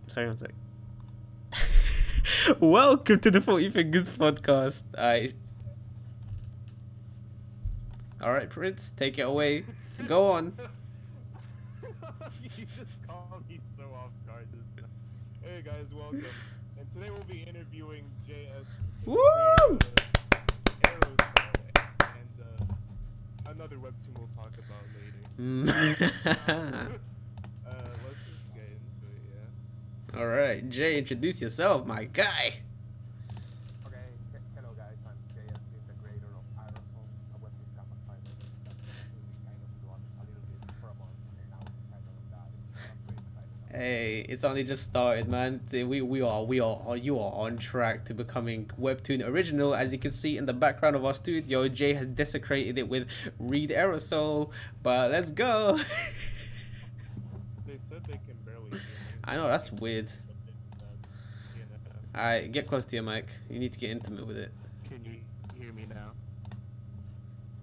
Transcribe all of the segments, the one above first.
Sorry, one sec. Welcome to the 40 Fingers podcast. All right, Prince, take it away. Go on. You just caught me so off guard this time. Hey guys, welcome. And today we'll be interviewing JS, the Woo! creator of Aerosol, and another webtoon we'll talk about later. Let's just get into it, yeah. All right, Jay, introduce yourself, my guy. Okay, hello guys, I'm JS, the creator of Aerosol, a webtoon canvas fiber that we kind of do a little bit for a month, and now we decided on that. I'm pretty excited about it. Hey, it's only just started, man. You are on track to becoming Webtoon original. As you can see in the background of our studio, Jay has desecrated it with Read Aerosol. But let's go. They said they can barely hear me. I know, that's weird. But it's, you know, Alright, get close to your mic. You need to get intimate with it. can you hear me now?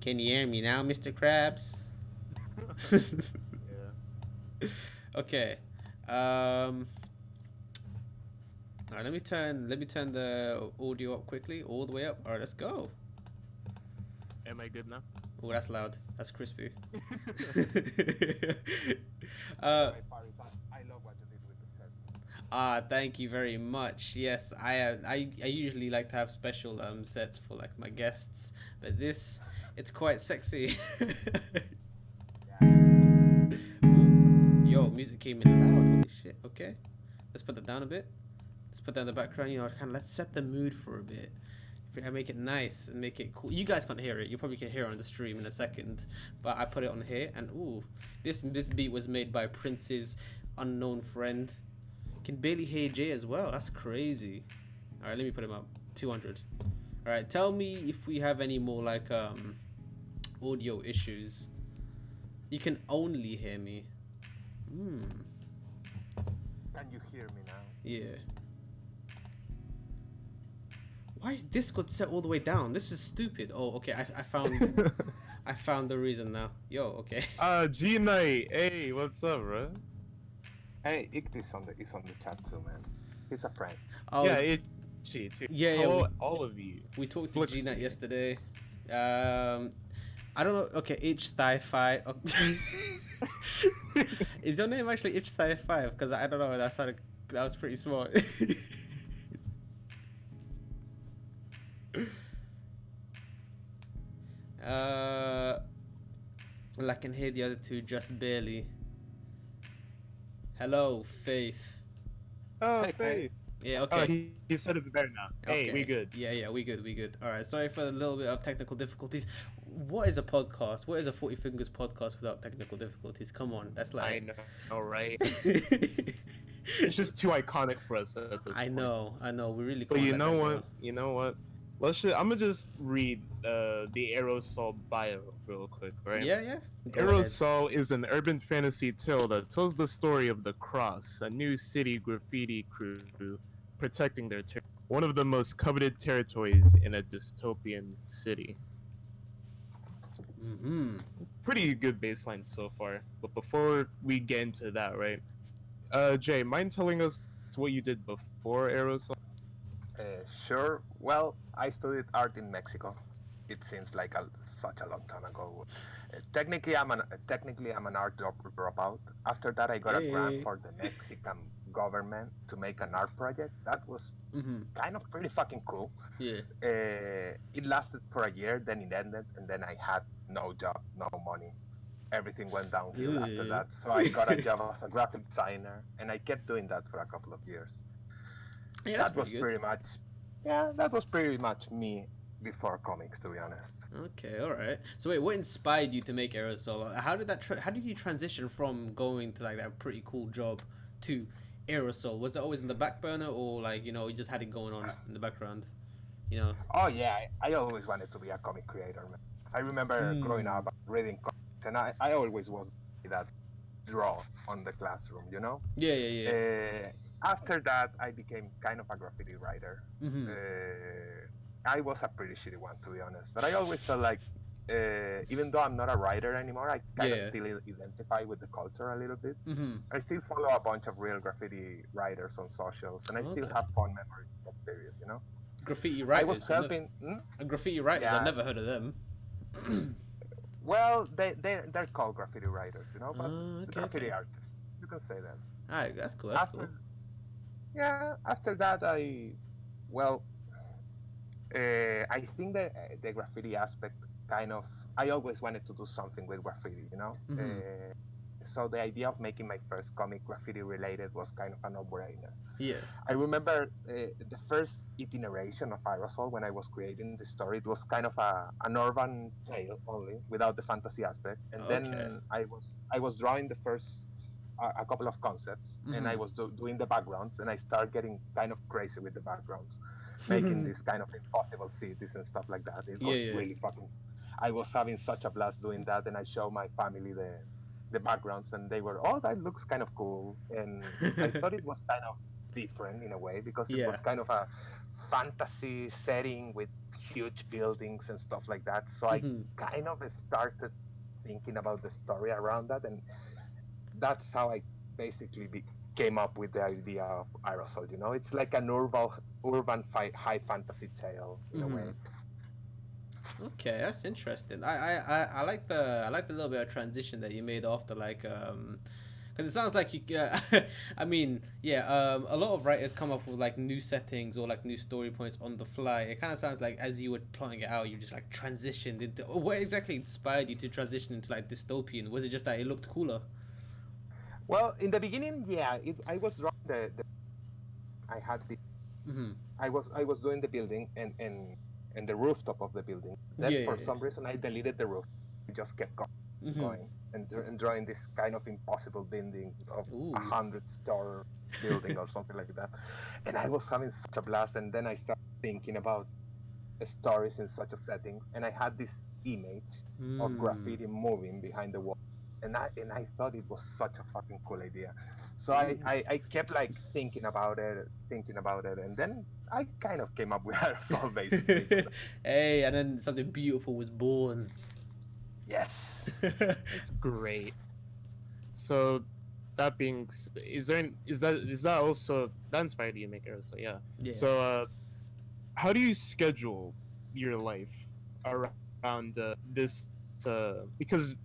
Can you hear me now, Mr. Krabs? Yeah. Okay. Alright, let me turn the audio up quickly, all the way up. Alright, let's go. Am I good now? Oh, that's loud. That's crispy. My Paris, I love what you did with the set. Thank you very much. Yes, I usually like to have special sets for like my guests, but this, it's quite sexy. Yeah, Ooh, yo, music came in loud. Holy shit. Okay, let's put that down a bit. Let's put that in the background. You know, kind of let's set the mood for a bit. Make it nice and make it cool. You guys can't hear it. You probably can hear it on the stream in a second, but I put it on here. And ooh, this beat was made by Prince's unknown friend. Can barely hear Jay as well. That's crazy. All right, let me put him up. 200. All right, tell me if we have any more like audio issues. You can only hear me. can you hear me now? Yeah. Why is Discord set all the way down? This is stupid. Oh, okay. I found I found the reason now. Yo, okay. G Knight, hey, what's up, bro? Hey, Ick is on the chat too, man. He's a friend. Oh, Yeah, it's G too. Yeah, yeah, Hello, all of you. we talked to Flux. Gina yesterday. I don't know. Okay, Itch Thigh 5. Is your name actually Itch Thigh 5? Because I don't know. That was pretty smart. Well, I can hear the other two just barely. Hello, Faith. Oh, Hey, Faith. Yeah, Oh, okay. he said it's better now. Hey, we Okay. good. Yeah, we good. All right, sorry for a little bit of technical difficulties. What is a podcast? What is a 40 Fingers podcast without technical difficulties? Come on, that's I like. know, right? It's just too iconic for us at this I point. know. We really. But can't you let know that what? go. You know what? I'm gonna just read the Aerosol bio real quick, right? Yeah. Go ahead. Aerosol is an urban fantasy tale that tells the story of the Cross, a new city graffiti crew protecting their one of the most coveted territories in a dystopian city. Pretty good baseline so far. But before we get into that, right? Jay, mind telling us what you did before Aerosol? Sure. Well, I studied art in Mexico. It seems like such a long time ago. Technically, I'm an art dropout. After that, I got a grant Hey. for the Mexican government to make an art project. That was kind of pretty fucking cool. Yeah. It lasted for a year, then it ended, and then I had no job, no money. Everything went downhill after Ew. that. So I got a job as a graphic designer, and I kept doing that for a couple of years. Yeah, that's That was pretty pretty good. much, yeah, that was pretty much me before comics, to be honest. Okay, all right. So wait, what inspired you to make Aerosol? How did how did you transition from going to like that pretty cool job to Aerosol? Was it always in the back burner, or like you just had it going on in the background? You know. Oh yeah, I always wanted to be a comic creator, man. I remember growing up reading comics, and I always was that draw on the classroom, you know. Yeah. After that, I became kind of a graffiti writer. Mhm. I was a pretty shitty one, to be honest, but I always felt like even though I'm not a writer anymore, I kind of Yeah. still identify with the culture a little bit. Mm-hmm. I still follow a bunch of real graffiti writers on socials, and I still Okay. have fun memories of that period. You know, Graffiti I was writers. helping. Graffiti writers. I've Yeah, never heard of them. well, they're called graffiti writers, you know, but Okay. graffiti Okay. artists. You can say that. All right. That's cool. That's cool. After after that, well, I think that the graffiti aspect kind of I always wanted to do something with graffiti, you know. Mm-hmm. So the idea of making my first comic graffiti related was kind of a no-brainer. Yeah. I remember the first iteration of Aerosol when I was creating the story. It was kind of an urban tale only, without the fantasy aspect. And Okay. then I was drawing the first a couple of concepts, and I Mm-hmm. was doing the backgrounds, and I started getting kind of crazy with the backgrounds, making this kind of impossible cities and stuff like that. It Yeah. was Yeah. really fucking. I was having such a blast doing that, and I showed my family the backgrounds, and they were, oh, that looks kind of cool, and I thought it was kind of different in a way because it Yeah. was kind of a fantasy setting with huge buildings and stuff like that. So I Mm-hmm. kind of started thinking about the story around that, and that's how I basically came up with the idea of Aerosol. You know, it's like an high fantasy tale in a way. Mm-hmm. Okay, that's interesting. I like the little bit of transition that you made after because it sounds like you. I mean, yeah. A lot of writers come up with like new settings or like new story points on the fly. It kind of sounds like as you were plotting it out, you just like transitioned into. What exactly inspired you to transition into like dystopian? Was it just that it looked cooler? Well, in the beginning, yeah, I was drawing I had the Mm-hmm. I was doing the building and the rooftop of the building. Then Yeah, for yeah, some reason I deleted the roof. I just kept yeah. Mm-hmm. going and drawing this kind of impossible building of a Ooh. 100-story building or something like that. And I was having such a blast. And then I started thinking about stories in such a settings, and I had this image of Mm. graffiti moving behind the wall, and I thought it was such a fucking cool idea. So I kept like thinking about it, and then I kind of came up with aerosol based on that. Hey, and then something beautiful was born. Yes. It's great. So, that being, is that also that inspired you to make Aerosol? Yeah. Yeah. So, how do you schedule your life around this? Because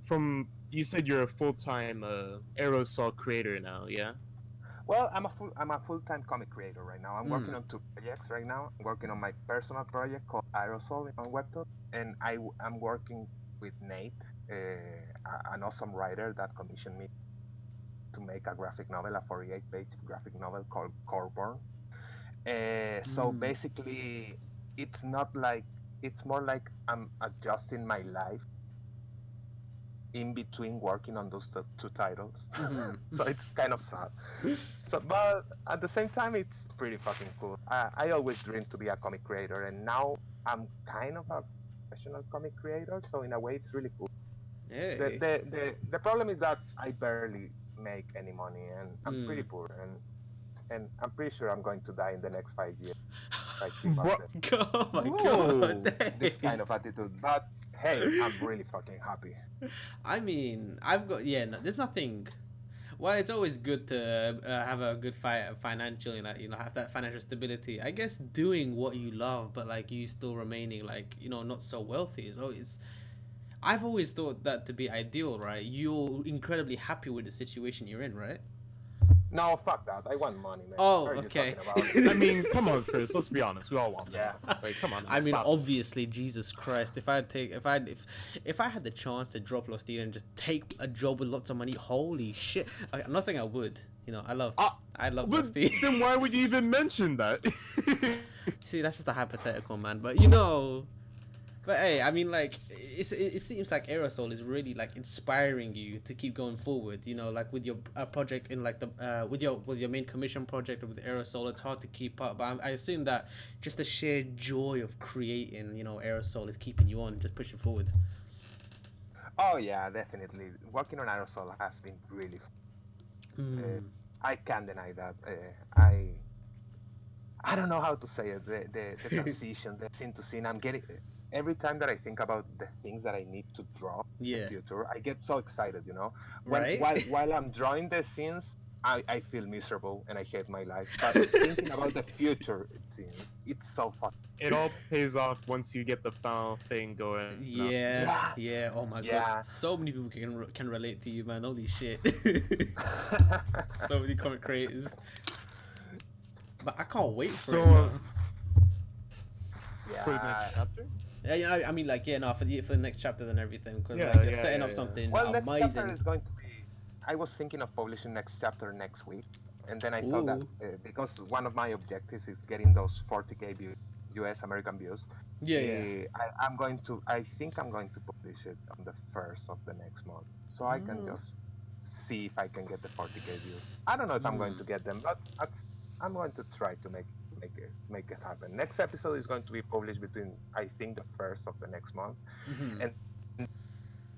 from you said you're a full-time Aerosol creator now, yeah? Well, I'm a full-time comic creator right now. I'm working Mm. on two projects right now. I'm working on my personal project called Aerosol on Webtoon, and I'm working with Nate, an awesome writer that commissioned me to make a graphic novel, a 48-page graphic novel called Corborn. So Mm. basically, it's not like it's more like I'm adjusting my life in between working on those two titles. Mm-hmm. So it's kind of sad. So, but at the same time, it's pretty fucking cool. I always dreamed to be a comic creator, and now I'm kind of a professional comic creator. So in a way, it's really cool. The Hey. the the problem is that I barely make any money, and I'm pretty Mm. poor, and I'm pretty sure I'm going to die in the next 5 years if I keep up What? Oh my Ooh, god. this kind of attitude. But hey, I'm really fucking happy. I mean, I've got yeah. No, there's nothing. Well, it's always good to have a good financial, have that financial stability. I guess doing what you love, but like you still remaining like not so wealthy is always. I've always thought that to be ideal, right? You're incredibly happy with the situation you're in, right? No, fuck that. I want money, man. Oh, What are you okay. talking about? I mean, come on, Chris. Let's be honest. We all want Yeah. that. Wait, come on. Now, I mean, stop. obviously, Jesus Christ! If I had the chance to drop Lost Eden and just take a job with lots of money, holy shit! I'm not saying I would. I love But Lost Eden. then why would you even mention that? See, that's just a hypothetical, man. But but hey, I mean, like, it seems like Aerosol is really like inspiring you to keep going forward. Like with your project in like the with your main commission project with Aerosol, it's hard to keep up. But I assume that just the sheer joy of creating, Aerosol is keeping you on, just pushing forward. Oh yeah, definitely. Working on aerosol has been really. Uh, Hmm. I can't deny that. I I don't know how to say it. The transition, the scene to scene. I'm getting every time that I think about the things that I need to draw in the Yeah. future, I get so excited. You know, when Right? while I'm drawing the scenes, I feel miserable and I hate my life. But thinking about the future scenes, it's so fun. It all pays off once you get the final thing going up. Yeah, Yeah, yeah. Oh my god, yeah. so many people can relate to you, man. Holy shit. So many comic creators. But I can't wait for So, it, man. for the yeah. next chapter? Yeah, yeah. I mean, like, yeah, no, for the next chapters and everything, because Yeah, like you're yeah, setting yeah, up yeah. something Well, next chapter amazing. is going to be. I was thinking of publishing next chapter next week, and then I thought that Ooh, because one of my objectives is getting those 40K views, US American views, yeah, yeah. I'm going to. I think I'm going to publish it on the first of the next month, so I can Oh. just see if I can get the 40K views. I don't know if I'm going to get them, but I'm going to try to make it happen. Next episode is going to be published between I think the first of the next month, Hmm. and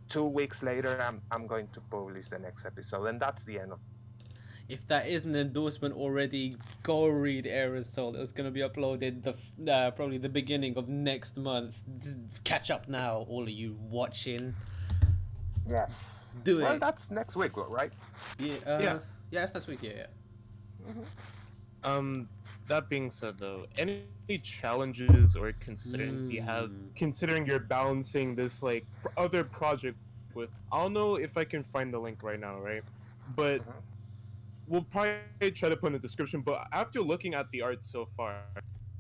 2 weeks later I'm going to publish the next episode, and that's the end of. If that is an endorsement already, go read Aerosol. It's gonna be uploaded probably the beginning of next month. Catch up now, all of you watching. Yes. Do Well, it. that's next week, right? Yeah. Yeah. Yeah, that's next week. Yeah, yeah. Mhm. That being said, though, any challenges or concerns you have Mm. considering you're balancing this like other project with? I don't know if I can find the link right now, right? But Mhm. we'll probably try to put in the description. But after looking at the art so far,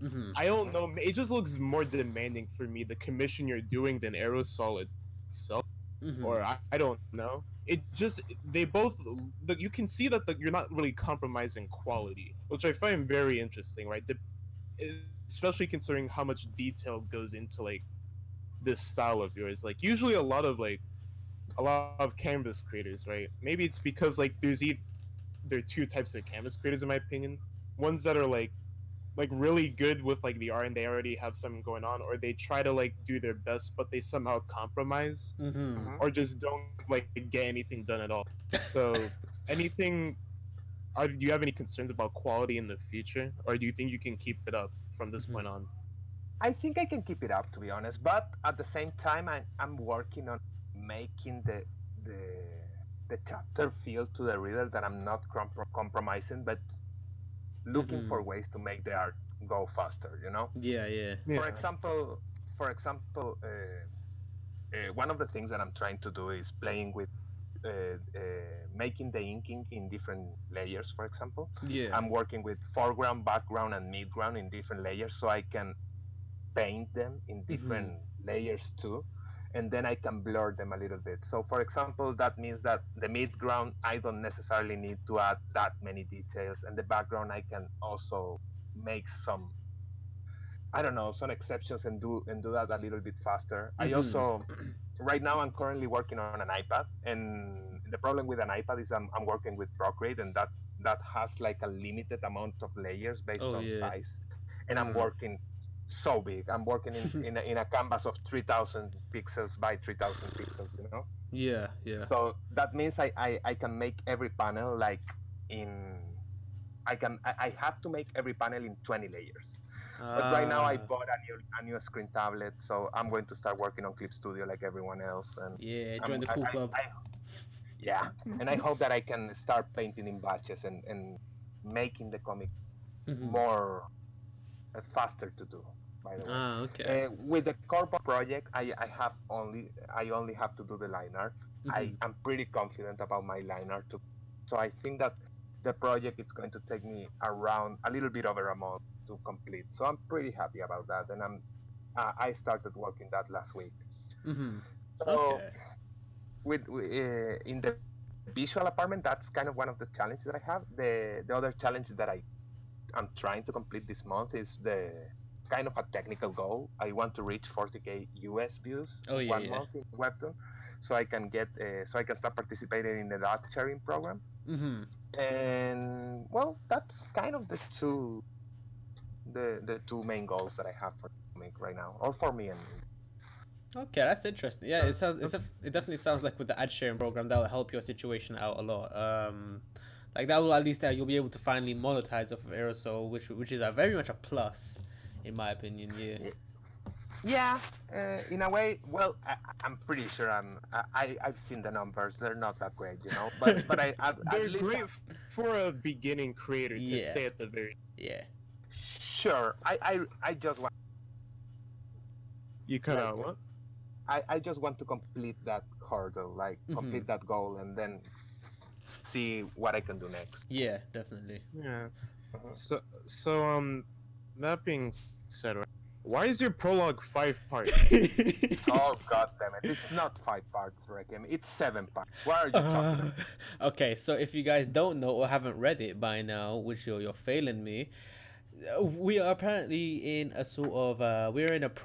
Mhm. I don't know. It just looks more demanding for me, the commission you're doing, than Aerosol itself. Mhm. Or I don't know. It just they both you can see that you're not really compromising quality, which I find very interesting, right? Especially considering how much detail goes into like this style of yours. Like usually a lot of canvas creators, right? Maybe it's because like there are two types of canvas creators in my opinion. Ones that are like really good with like the art and they already have something going on, or they try to like do their best but they somehow compromise Mhm. Mhm. or just don't like get anything done at all. So anything do you have any concerns about quality in the future, or do you think you can keep it up from this Mhm. point on? I think I can keep it up, to be honest, but at the same time I'm working on making the the chapter feel to the reader that I'm not compromising, but looking Mhm. for ways to make the art go faster, you know. Yeah, yeah. For Yeah. example, one of the things that I'm trying to do is playing with making the inking in different layers. For example, Yeah. I'm working with foreground, background, and midground in different layers, so I can paint them in Mhm. different layers too, and then I can blur them a little bit. So, for example, that means that the midground I don't necessarily need to add that many details, and the background I can also make some, I don't know, some exceptions and do that a little bit faster. I Mhm. also right now I'm currently working on an iPad, and the problem with an iPad is I'm working with Procreate, and that has like a limited amount of layers based Oh on yeah. size, and I'm Mm. working so big. I'm working in a canvas of 3,000 pixels by 3,000 pixels, you know. Yeah, yeah. So that means I can make every panel like in I have to make every panel in 20 layers. But right now I Ah. bought a new screen tablet, so I'm going to start working on Clip Studio like everyone else, and Yeah, join I'm the cool club. yeah, and I hope that I can start painting in batches and making the comic Mhm. more faster to do. By the way, Ah, okay. with the core project, I only have to do the line art. Mhm. I'm pretty confident about my line art too, so I think that the project is going to take me around a little bit over a month to complete. So I'm pretty happy about that, and I started working that last week. Mhm. So Okay. in the visual apartment, that's kind of one of the challenges that I have. The other challenge that I'm trying to complete this month is the kind of a technical goal. I want to reach 40K US views Oh in yeah, one yeah. month in Webtoon, so I can start participating in the dot sharing program. Mhm. And well, that's kind of the two main goals that I have for comic right now, or for me and Okay, that's interesting. Yeah, it sounds it definitely sounds like with the ad sharing program that will help your situation out a lot. Like that will at least you'll be able to finally monetize off of Aerosol, which is a very much a plus, in my opinion. Yeah. Yeah, in a way. Well, I'm pretty sure I've seen the numbers. They're not that great, you know. But at They're least great for a beginning creator to Yeah. say at the very. Yeah. sure. I just want You cut like out what? I just want to complete that hurdle, like complete that goal, and then see what I can do next. Yeah, definitely. Yeah. Mhm. So that being said, right, why is your prologue 5 parts? Oh god damn it! It's not 5 parts, Rekem. It's 7 parts. What are you talking about? Okay, so if you guys don't know or haven't read it by now, which you're failing me, we are apparently in a sort of we're in a not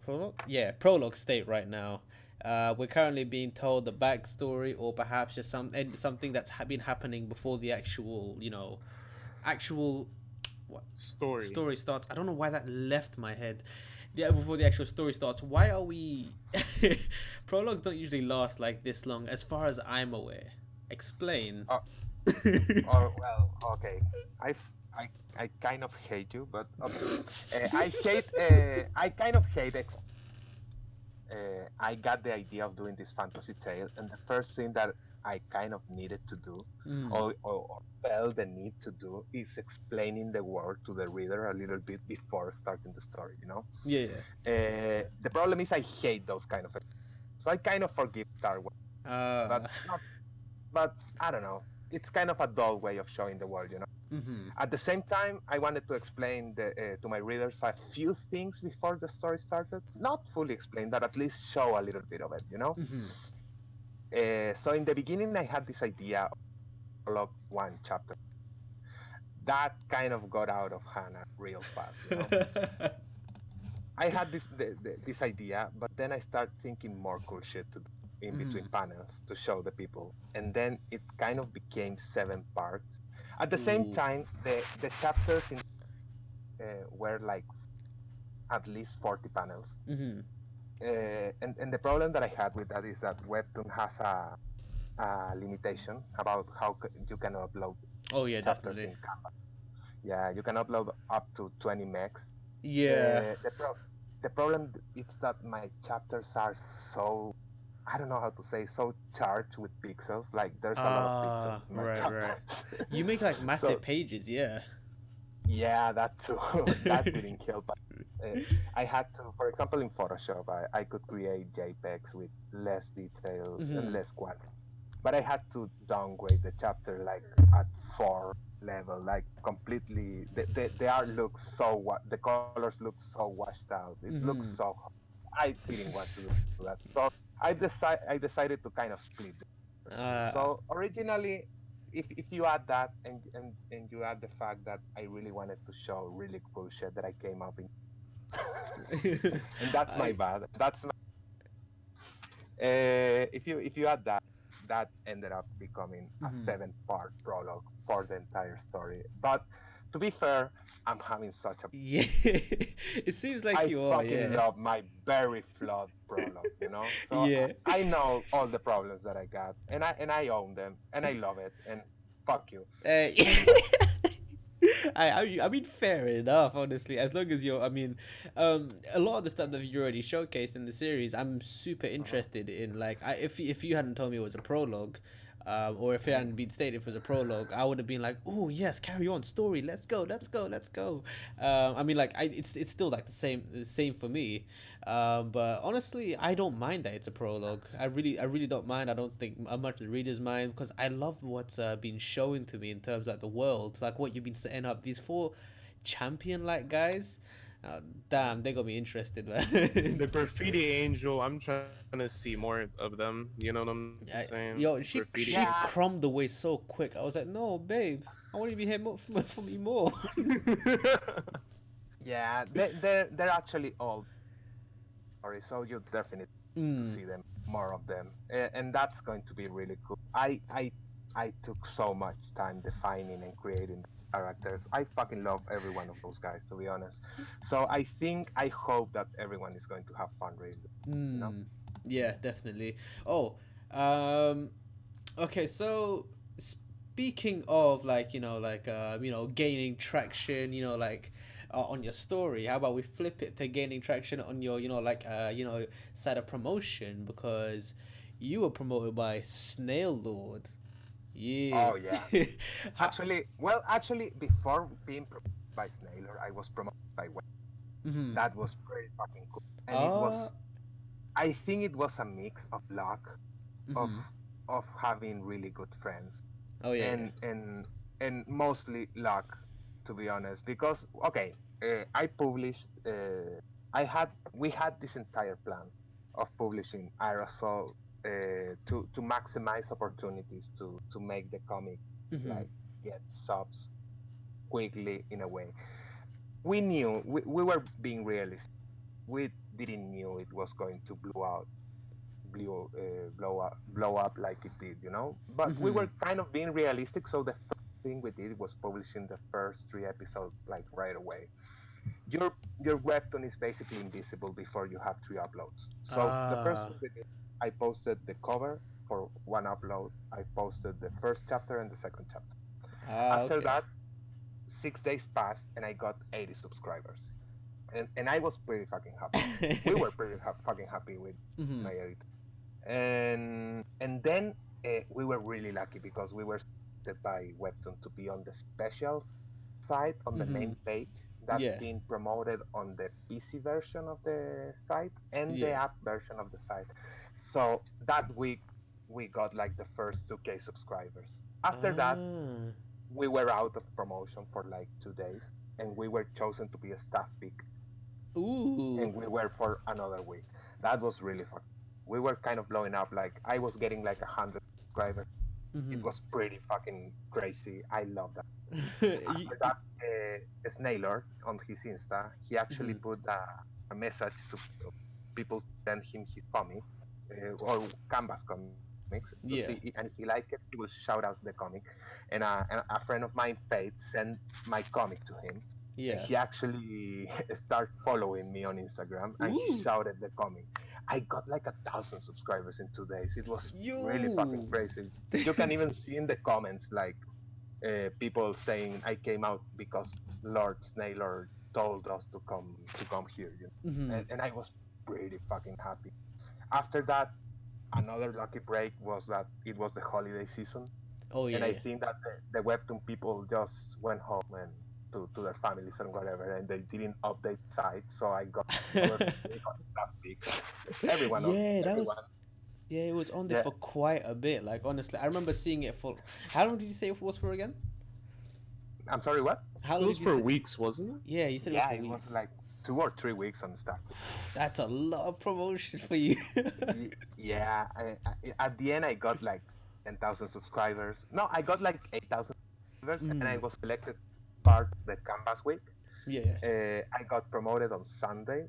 prologue, yeah, prologue state right now. We're currently being told the backstory, or perhaps just something that's been happening before the actual, actual Story. story starts. I don't know why that left my head. Yeah, before the actual story starts. Why are we? Prologues don't usually last like this long, as far as I'm aware. Explain. Oh, oh well, okay. I, I kind of hate you, but okay. I kind of hate. I got the idea of doing this fantasy tale, and the first thing that I kind of needed to do, or felt the need to do, is explaining the world to the reader a little bit before starting the story. You know. Yeah. The problem is I hate those kind of. So I kind of forgive Star Wars, but not. But I don't know. It's kind of a dull way of showing the world, you know. At the same time, I wanted to explain to my readers a few things before the story started. Not fully explain, but at least show a little bit of it, you know. So in the beginning, I had this idea of prologue 1 chapter. That kind of got out of hand real fast, you know. I had this idea, but then I started thinking more cool shit to do in between panels to show the people, and then it kind of became 7 parts. At the same Ooh. time, the chapters were like at least 40 panels. And the problem that I had with that is that Webtoon has a limitation about how you can upload Oh yeah, chapters definitely. in Canva. Yeah, you can upload up to 20 megs. Yeah. The problem is that my chapters are so, I don't know how to say, so charged with pixels. Like there's a lot of pixels in my Right. chapters. You make like massive So pages, yeah. yeah, that too. That didn't help. I had to, for example, in Photoshop, I could create JPEGs with less details and less quality. But I had to downgrade the chapter like at 4 level, like completely. The art looks so the colors look so washed out. It looks so. I didn't want to do that, so I decided to kind of split it. So originally, if you add that and you add the fact that I really wanted to show really cool shit that I came up in, and that's my bad. That's my. If you add that, that ended up becoming a 7 part prologue for the entire story. But to be fair, I'm having such a. Yeah. It seems like I you are, fucking yeah. love my very flawed prologue, you know. So Yeah. I know all the problems that I got, and I own them, and I love it, and fuck you. I mean, fair enough, honestly. As long as you're, I mean, a lot of the stuff that you already showcased in the series, I'm super interested in. Like, if you hadn't told me it was a prologue, or if it hadn't been stated it was a prologue, I would have been like, oh yes, carry on, story, let's go, let's go, let's go. I mean, like, it's still like the same for me. But honestly, I don't mind that it's a prologue. I really don't mind. I don't think much the readers mind, because I love what's been shown to me in terms of like the world, like what you've been setting up. These four champion like guys, damn, they got me interested, man. The graffiti angel, I'm trying to see more of them. You know what I'm saying? Yo, she Graffiti. she crumbed away so quick. I was like, no, babe, I want you to be here more for me more. Yeah, they're actually all. Sorry, so you definitely see them, more of them, and that's going to be really cool. I took so much time defining and creating characters. I fucking love every one of those guys, to be honest. So I hope that everyone is going to have fun reading. You know? Yeah, definitely. Oh, okay. So speaking of like gaining traction, on your story, how about we flip it to gaining traction on your side of promotion, because you were promoted by Snail Lord. Yeah. Oh yeah. How, Actually, before being promoted by Snailer, I was promoted by Web. mm-hmm. That was pretty fucking cool, and it uh was. I think it was a mix of luck, of mm-hmm. having really good friends, Oh yeah, yeah. and and and mostly luck, to be honest. Because okay, I published. We had this entire plan of publishing Aerosol to maximize opportunities to make the comic Mm-hmm. like get subs quickly in a way. We were being realistic. We didn't knew it was going to blow up like it did, you know. But we Mm-hmm. were kind of being realistic, so the first thing we did was publishing the first 3 episodes like right away. Your webtoon is basically invisible before you have 3 uploads. So the first Ah. thing we did, I posted the cover for one upload. I posted the first chapter and the second chapter. Ah, After okay. that, 6 days passed and I got 80 subscribers. And I was pretty fucking happy. We were pretty fucking happy with Mm-hmm. my editor. And then we were really lucky because we were selected by Webtoon to be on the specials site on the Mm-hmm. main page that's Yeah. being promoted on the PC version of the site and the Yeah. app version of the site. So that week we got like the first 2K subscribers. After that, Ah. we were out of promotion for like 2 days and we were chosen to be a staff pick Ooh. and we were for another week. That was really fun. We were kind of blowing up. Like I was getting like 100 subscribers. It Mm-hmm. was pretty fucking crazy. I love that. You- After that, Snailor on his Insta, he actually mhm. put a message to people to send him his comic or Canvas comics to see, and if Yeah. he liked it, he will shout out the comic. And a friend of mine, Faith, sent my comic to him, and Yeah. he actually started following me on Instagram, and he Ooh. shouted the comic. I got like 1,000 subscribers in 2 days. It was really fucking You. crazy. You can even see in the comments like people saying I came out because Lord Snailor told us to come here, you know? Mm-hmm. And I was pretty fucking happy. After that, another lucky break was that it was the holiday season, Oh and I yeah. think that the webtoon people just went home and to their families and whatever, and they didn't update the site, so I got other they got stuff fixed. Yeah, that Everyone, was. Yeah, it was on there yeah. for quite a bit. Like honestly, I remember seeing it for. How long did you say it was for again? I'm sorry, what? How It long was did you for say? weeks, wasn't it? Yeah, you said it was Yeah, for it was weeks. like 2 or 3 weeks on stuff. That's a lot of promotion for you. Yeah, at the end I got like 10,000 subscribers. No, I got like 8,000 subscribers, and I Mm. was selected part of the Canvas week. Yeah. I got promoted on Sunday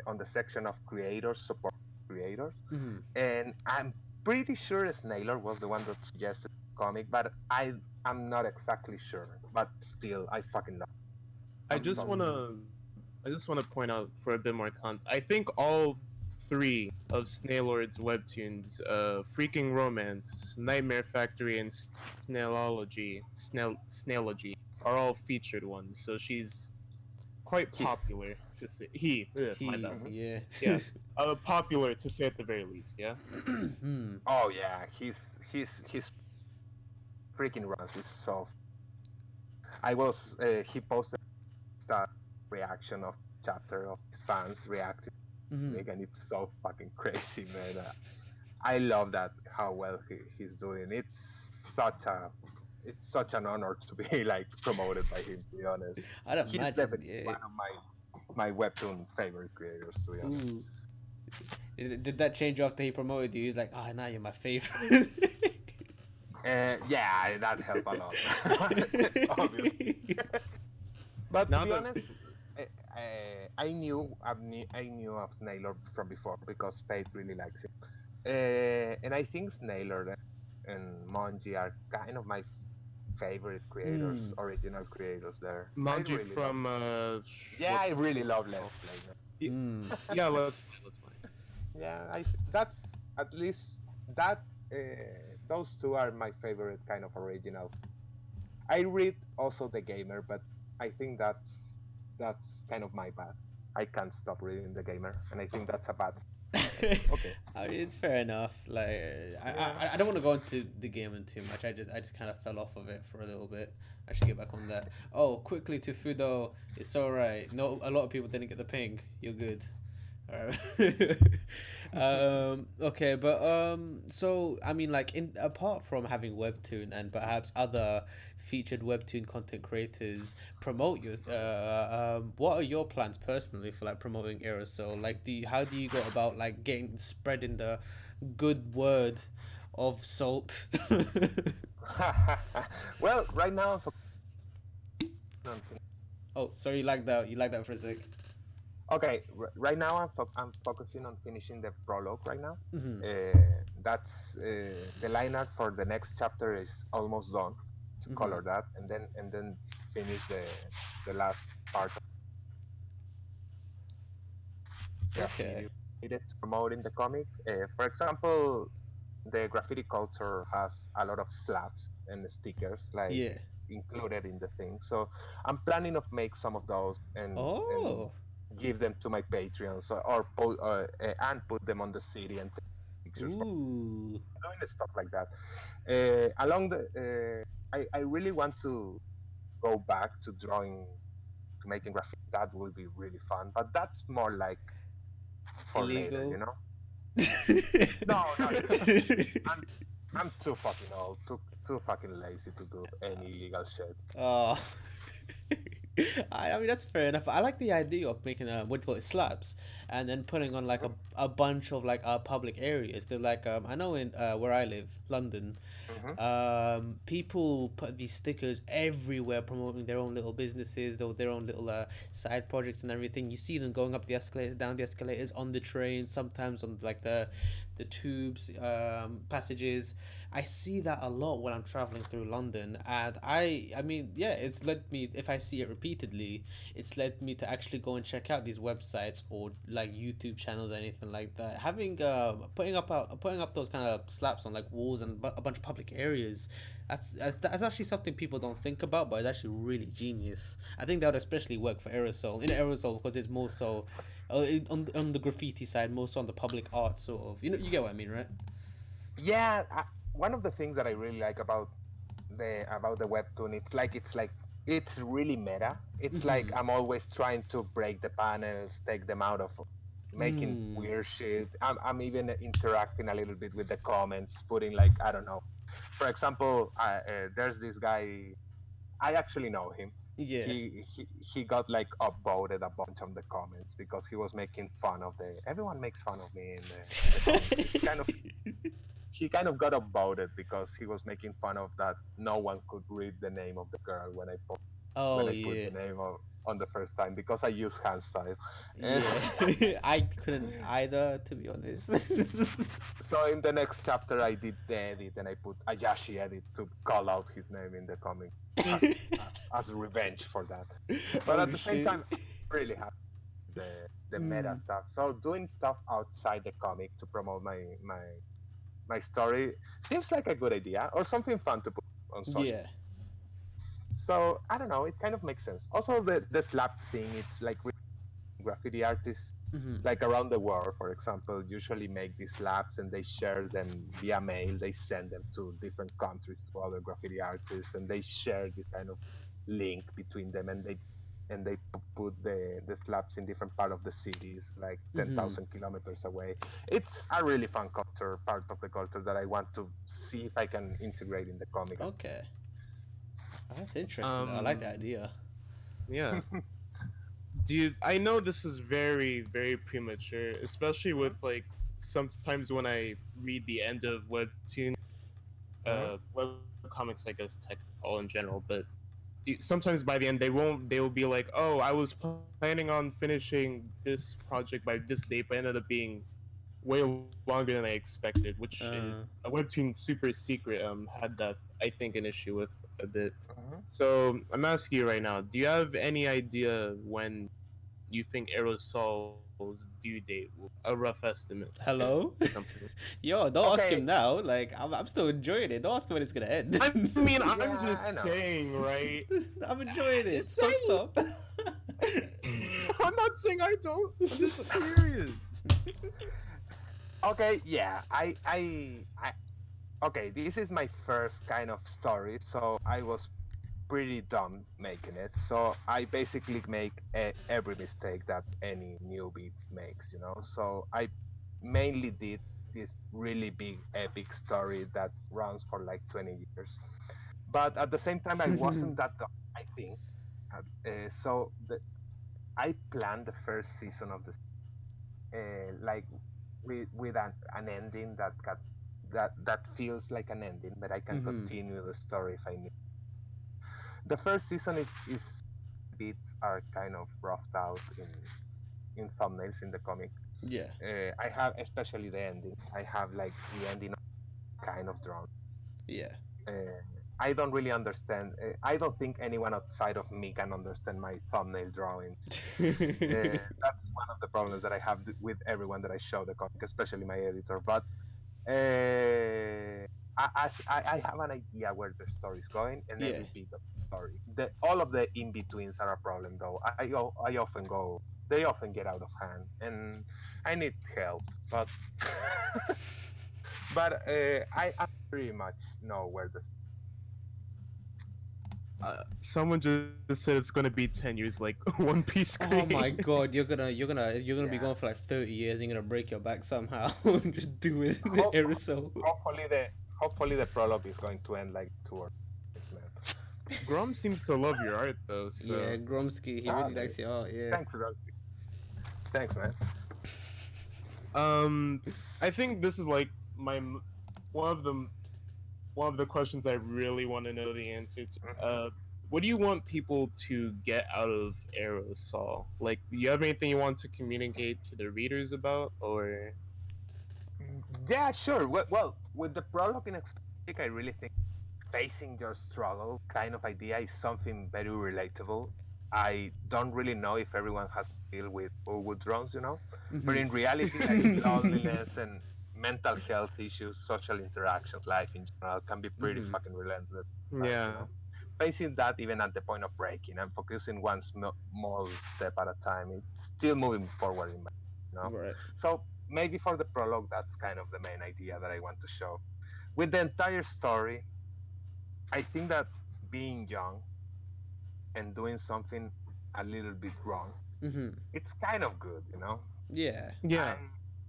on the section of creators, support creators, Mm-hmm. and I'm pretty sure Snailer was the one that suggested the comic, but I'm not exactly sure. But still, I fucking love. It. I I'm just so Mm. wanna I just wanna point out for a bit more context. I think all three of Snailord's webtoons, Freaking Romance, Nightmare Factory, and Snailology, are all featured ones. So she's quite he. popular to say. My bad. He. Mhm. Yeah. Yeah, popular to say at the very least. Yeah. Hmm. Oh yeah, he's freaking runs is so. I was he posted that reaction of chapter of his fans reacting to Mm-hmm. it, and it's so fucking crazy, man. I love that how well he's doing. It's such an honor to be like promoted by him. To be honest, I'd he's imagine. definitely Yeah. one of my webtoon favorite creators. To be honest, Ooh. Did that change after he promoted you? He's like, ah, now you're my favorite. yeah, that helped a lot, obviously. But to Now be that honest, I knew of Snailor from before because Faith really likes him, and I think Snailor and Monji are kind of my favorite creators, Hmm. original creators. There, I Manji really love. from Yeah, I what's really love Let's Play. Man. Hmm. yeah, let's play. Yeah, that's at least that those two are my favorite kind of original. I read also The Gamer, but I think that's kind of my bad. I can't stop reading The Gamer, and I think that's a bad. Okay. I mean, it's fair enough. Like, Yeah. I don't want to go into the gaming too much. I just kind of fell off of it for a little bit. I should get back on that. Oh, quickly to Fudo. It's all right. No, a lot of people didn't get the ping. You're good. All right. Okay, but so I mean, like, in apart from having Webtoon and perhaps other featured Webtoon content creators promote your, what are your plans personally for like promoting Aerosol? Like, how do you go about like getting spreading the good word of Salt? Well, right now I'm Oh, sorry, you like that for a sec. okay. Right now I'm focusing on finishing the prologue right now. Hmm. That's the line art for the next chapter is almost done to Hmm. color that, and then finish the last part. Graffiti Okay. needed to promote in the comic. For example, the graffiti culture has a lot of slabs and stickers like Yeah. included in the thing. So I'm planning of make some of those and Oh. give them to my Patreon, so and put them on the city and take pictures from Ooh. doing stuff like that. Along I really want to go back to drawing to making graffiti. That will be really fun, but that's more like for later, you Illegal. know. No, not I'm I'm too fucking old, too fucking lazy to do any illegal shit. Oh, I mean that's fair enough. I like the idea of making what do you call it, slabs, and then putting on like a bunch of like public areas. Because like I know in where I live, London, Mm-hmm. people put these stickers everywhere promoting their own little businesses, their own little side projects and everything. You see them going up the escalators, down the escalators, on the train, sometimes on like the tubes, passages. I see that a lot when I'm traveling through London, and I mean, yeah, it's led me. If I see it repeatedly, it's led me to actually go and check out these websites or like YouTube channels or anything like that. Having putting up those kind of slaps on like walls and a bunch of public areas, that's actually something people don't think about, but it's actually really genius. I think that would especially work for Aerosol in Aerosol because it's more so on the graffiti side, more so on the public art sort of. You get what I mean, right? Yeah, one of the things that I really like about the webtoon, it's really meta. It's like Mm-hmm. I'm always trying to break the panels, take them out of making Mm. weird shit. I'm even interacting a little bit with the comments, putting like I don't know. For example, there's this guy. I actually know him. Yeah. He got like upvoted a bunch of the comments because he was making fun of the. Everyone makes fun of me in the comic. He kind of got upvoted because he was making fun of that no one could read the name of the girl when Oh I put yeah. the name on the first time because I use hand style. And Yeah. I couldn't either, to be honest. so in the next chapter I did the edit and I put Ayashi edit to call out his name in the comic as as revenge for that. But at Oh the same shit. time, I'm really happy with the meta Mm. stuff. So doing stuff outside the comic to promote my story seems like a good idea or something fun to put on social. Yeah. So I don't know, it kind of makes sense. Also, the slap thing, it's like graffiti artists Hmm. like around the world, for example, usually make these slabs and they share them via mail. They send them to different countries to other graffiti artists, and they share this kind of link between them, and they put the slabs in different part of the cities, like Hmm. 10,000 kilometers away. It's a really fun culture, part of the culture that I want to see if I can integrate in the comic. Okay. Oh, that's interesting though. I like the Um, idea. yeah. Do you? I know this is very, very premature, especially with like sometimes when I read the end of webtoon, Mhm. web comics, I guess, tech all in general, but sometimes by the end they won't. They'll be like, "Oh, I was planning on finishing this project by this date, but ended up being way longer than I expected," which Uh. a webtoon super secret had that I think an issue with a bit. Mhm. So I'm asking you right now: do you have any idea when you think Aerosol due date? A rough estimate. Hello? Something. Yo, don't ask Okay. him now. Like, I'm still enjoying it. Don't ask him when it's gonna end. I mean, I'm Yeah, I just know. saying, right? I'm enjoying it. Just Don't saying. stop. I'm not saying I don't. I'm just curious. Okay, yeah, okay, this is my first kind of story, so I was pretty dumb making it. So I basically make every mistake that any newbie makes, you know. So I mainly did this really big epic story that runs for like 20 years. But at the same time, I wasn't that dumb, I think. So I planned the first season of the like with an ending that feels like an ending, but I can Hmm. continue the story if I need. The first season is bits are kind of roughed out in thumbnails in the comic. Yeah. I have especially the ending. I have like the ending kind of drawn. Yeah. Uh, I don't really understand. I don't think anyone outside of me can understand my thumbnail drawings. That's one of the problems that I have with everyone that I show the comic, especially my editor. But I have an idea where the story is going and Yeah. every bit of the story. All of the in betweens are a problem, though. I often go. They often get out of hand, and I need help. But I pretty much know where the. Someone just said it's gonna be 10 years, like One Piece. Oh my Creed. god, you're gonna be Yeah. going for like 30 years. You're gonna break your back somehow. Just do it. Ho- Aerosol. hopefully the prologue is going to end like 2 or 3 minutes. Grom seems to love your art though, so Yeah, Gromsky, he Ah, really likes your art. Yeah. Thanks, Roxy. Thanks, man. um, I think this is like one of the one of the questions I really want to know the answer to. What do you want people to get out of Aerosol? Like, do you have anything you want to communicate to the readers about, or? Yeah, sure. Well, with the prologue in specific, I really think facing your struggle kind of idea is something very relatable. I don't really know if everyone has to deal with Uwu drones, you know, but in reality, like loneliness and mental health issues, social interactions, life in general can be pretty Mhm. fucking relentless. You Yeah. know, facing that even at the point of breaking and focusing one small step at a time, it's still moving forward in my, you know. Right. So maybe for the prologue, that's kind of the main idea that I want to show. With the entire story, I think that being young and doing something a little bit wrong, Mhm. it's kind of good, you know. Yeah. Yeah.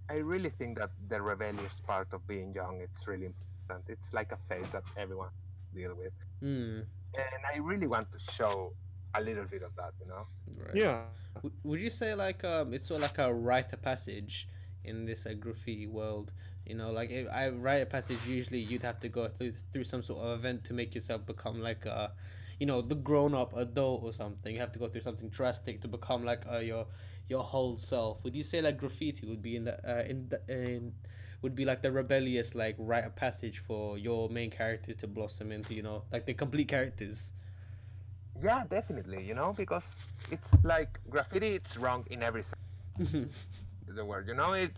I really think that the rebellious part of being young, it's really important. It's like a phase that everyone deal with, Mm. and I really want to show a little bit of that, you know. Right. Yeah. Would you say like it's sort of like a rite of passage in this graffiti world? You know, like if I rite of passage, usually you'd have to go through some sort of event to make yourself become like a, you know, the grown up adult or something. You have to go through something drastic to become like your whole self. Would you say like graffiti would be in would be like the rebellious like rite of passage for your main characters to blossom into, you know, like the complete characters? Yeah, definitely, you know, because it's like graffiti. It's wrong in every sense of the word, you know. It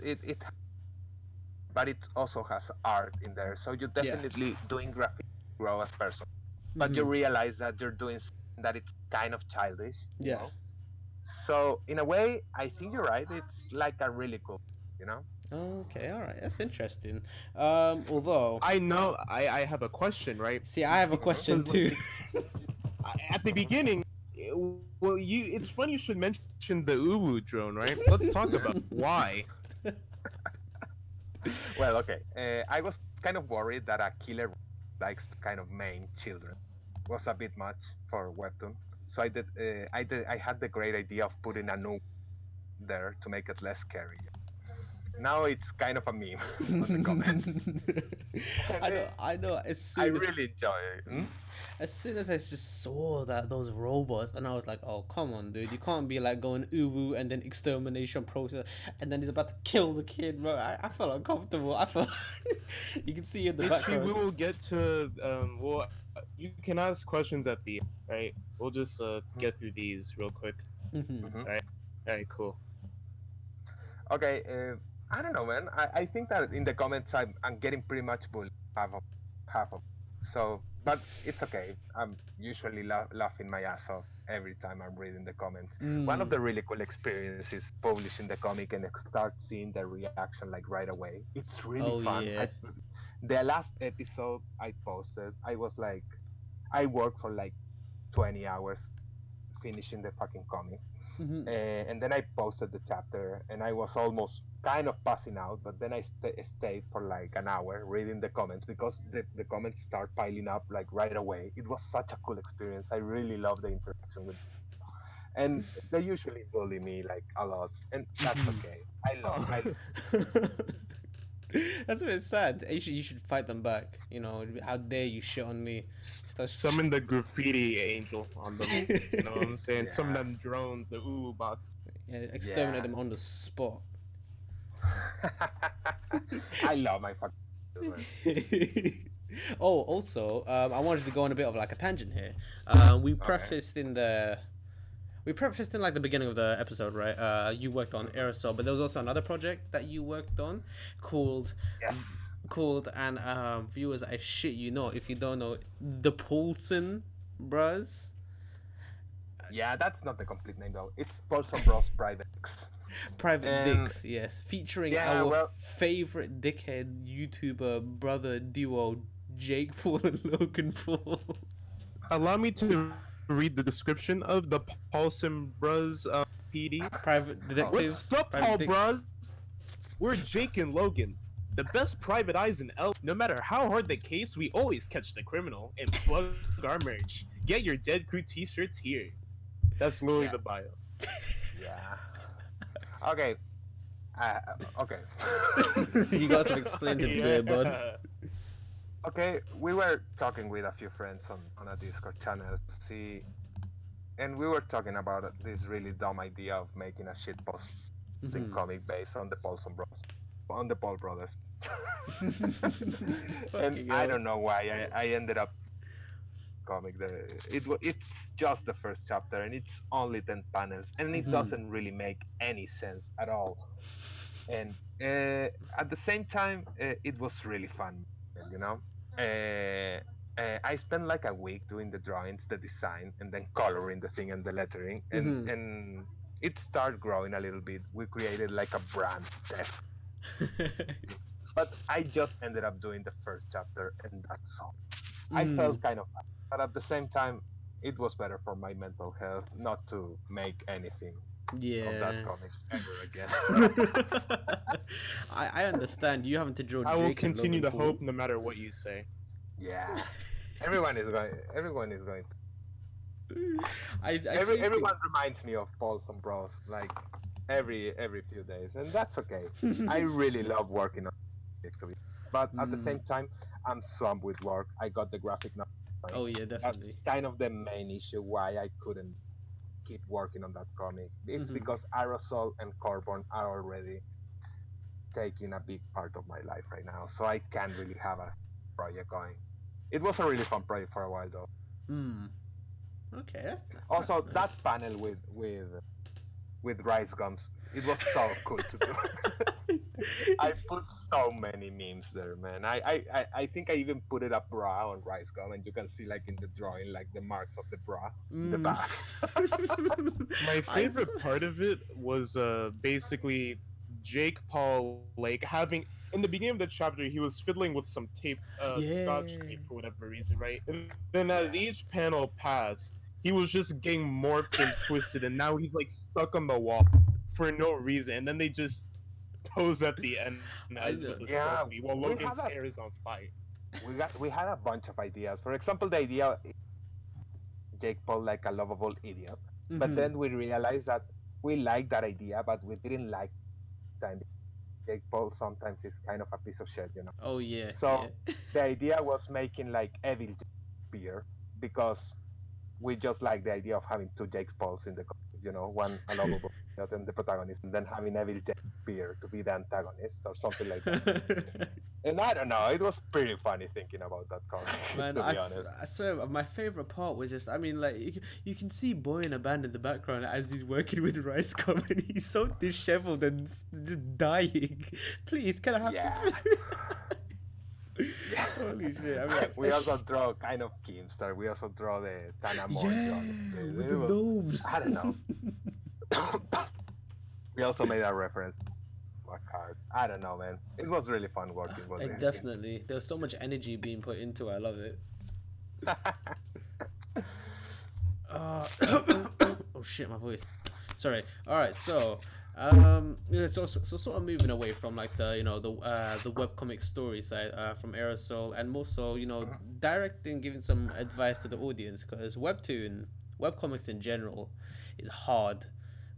but it also has art in there. So you Yeah. definitely doing graffiti to grow as person, but you Mhm. realize that you're doing something that it's kind of childish, you Yeah. know. So in a way, I think you're right. It's like a really cool, you know. Okay, all right, that's interesting. Although, I know. I have a question, right? see, I have a Mhm. question 'Cause, like, too. at the beginning, well, it's funny you should mention the Uwu drone, right? Let's talk about why. Well, okay. I was kind of worried that a killer likes to kind of maim children was a bit much for webtoon. So I had the great idea of putting a new there to make it less scary. Now it's kind of a meme on the comments. And I know. I know. I really enjoy it. As soon as I just saw that those robots, and I was like, "Oh, come on, dude! You can't be like going uwu and then extermination process, and then he's about to kill the kid, bro." I felt uncomfortable. I felt you can see in the Itchy, background. we will get to well, you can ask questions at the end, right? We'll just get through these real quick. Mhm. Mhm. All right, cool. Okay, I don't know, man. I think that in the comments I'm getting pretty much bullied half of. So, but it's okay. I'm usually laughing my ass off every time I'm reading the comments. One of Mm. the really cool experiences is publishing the comic and start seeing the reaction like right away. It's really Oh fun. yeah. The last episode I posted, I was like, I worked for like 20 hours finishing the fucking comic, Hmm. and then I posted the chapter, and I was almost kind of passing out, but then I stayed for like an hour reading the comments because the comments start piling up like right away. It was such a cool experience. I really love the interaction with, and they usually bully me like a lot, and that's Hmm. okay. I love. I That's a bit sad. You should fight them back. You know, how dare you shit on me? Start Summon the graffiti angel on them. You know what I'm saying? Summon yeah, them drones, the ooh bots. yeah, exterminate yeah. them on the spot. I love my fucking man. Oh, also, I wanted to go on a bit of like a tangent here. We Okay. prefaced in the we prefaced in like the beginning of the episode, right? You worked on Mhm. aerosol, but there was also another project that you worked on called Yes. and viewers, I shit you not, if you don't know, the Paulson Bros. Yeah, that's not the complete name though. It's Paulson Bros Private X. Private And Dicks, yes, featuring yeah, our well, favorite dickhead YouTuber brother duo, Jake Paul and Logan Paul. Allow me to read the description of the Paulson Bros PD. Private okay. What's detectives, up, private Paul dicks. Bros? We're Jake and Logan, the best private eyes in L. No matter how hard the case, we always catch the criminal and plug our merch. Get your Dead Crew t-shirts here. That's literally Yeah, the bio. yeah. Okay. Uh, okay. You guys have explained it Yeah. there, bud. Okay, we were talking with a few friends on a Discord channel to see, and we were talking about this really dumb idea of making a shit posting Mhm. comic based on the Paulson Bros, on the Paul brothers. And Fucking I hell. don't know why I ended up comic. It's just the first chapter, and it's only 10 panels, and it Mhm. doesn't really make any sense at all. And at the same time, it was really fun, you know. I spent like a week doing the drawings, the design, and then coloring the thing and the lettering, Mhm. and it started growing a little bit. We created like a brand, but I just ended up doing the first chapter, and that's all. I Mm. felt kind of bad, but at the same time, it was better for my mental health not to make anything of that Yeah. comic ever again. I understand you having to draw I will Jake and continue Logan to Paul. hope no matter what you say. Yeah, everyone is going. Everyone is going. I seriously. Everyone reminds me of Paulson Bros. Like every few days, and that's okay. I really love working on it, but at the Mm. same time, I'm swamped with work. I got the graphic novel going. Oh yeah, That's definitely. kind of the main issue why I couldn't keep working on that comic. It's Hmm. because Aerosol and Corbon are already taking a big part of my life right now, so I can't really have a project going. It was a really fun project for a while though. Mm. Okay, that's Also, nice. that panel with rice gums, it was so cool to do. I put so many memes there, man. I think I even put it a bra on rice gum, and you can see like in the drawing like the marks of the bra in the Mm. back. My I favorite part of it was basically Jake Paul like having in the beginning of the chapter he was fiddling with some tape, scotch yeah. tape for whatever reason, right? And then as Yeah. each panel passed, he was just getting morphed and twisted, and now he's like stuck on the wall for no reason. And then they just pose at the end I as know. with a Yeah, selfie while we had Logan's a hair is on fire. we had a bunch of ideas. For example, the idea Jake Paul like a lovable idiot, but Hmm. then we realized that we liked that idea, but we didn't like time. Jake Paul sometimes is kind of a piece of shit, you know. Oh yeah, So yeah. the idea was making like Evil Jake appear because we just like the idea of having two Jake Pauls in the comic, you know, one a lovable. not the protagonist, and then having Evil Jet appear to be the antagonist or something like that. And I don't know, it was pretty funny thinking about that comic, Man, to be honest. I swear, my favorite part was just, I mean, like, you can see Boy in a Band in the background as he's working with Rice Gum, and he's so disheveled and just dying. Please, can I have Yeah. some food? Yeah. Holy shit! I mean, We also draw kind of Keemstar. We also draw the Tanamon. yeah, with It the was- gnomes. I don't know. We also made a reference to a card. I don't know, man. It was really fun working with it. Definitely, there's so much energy being put into it. I love it. Oh shit, my voice. Sorry. All right, so yeah, so sort of moving away from like the the webcomic story side from Aerosol, and more so directing, giving some advice to the audience, because webcomics in general is hard.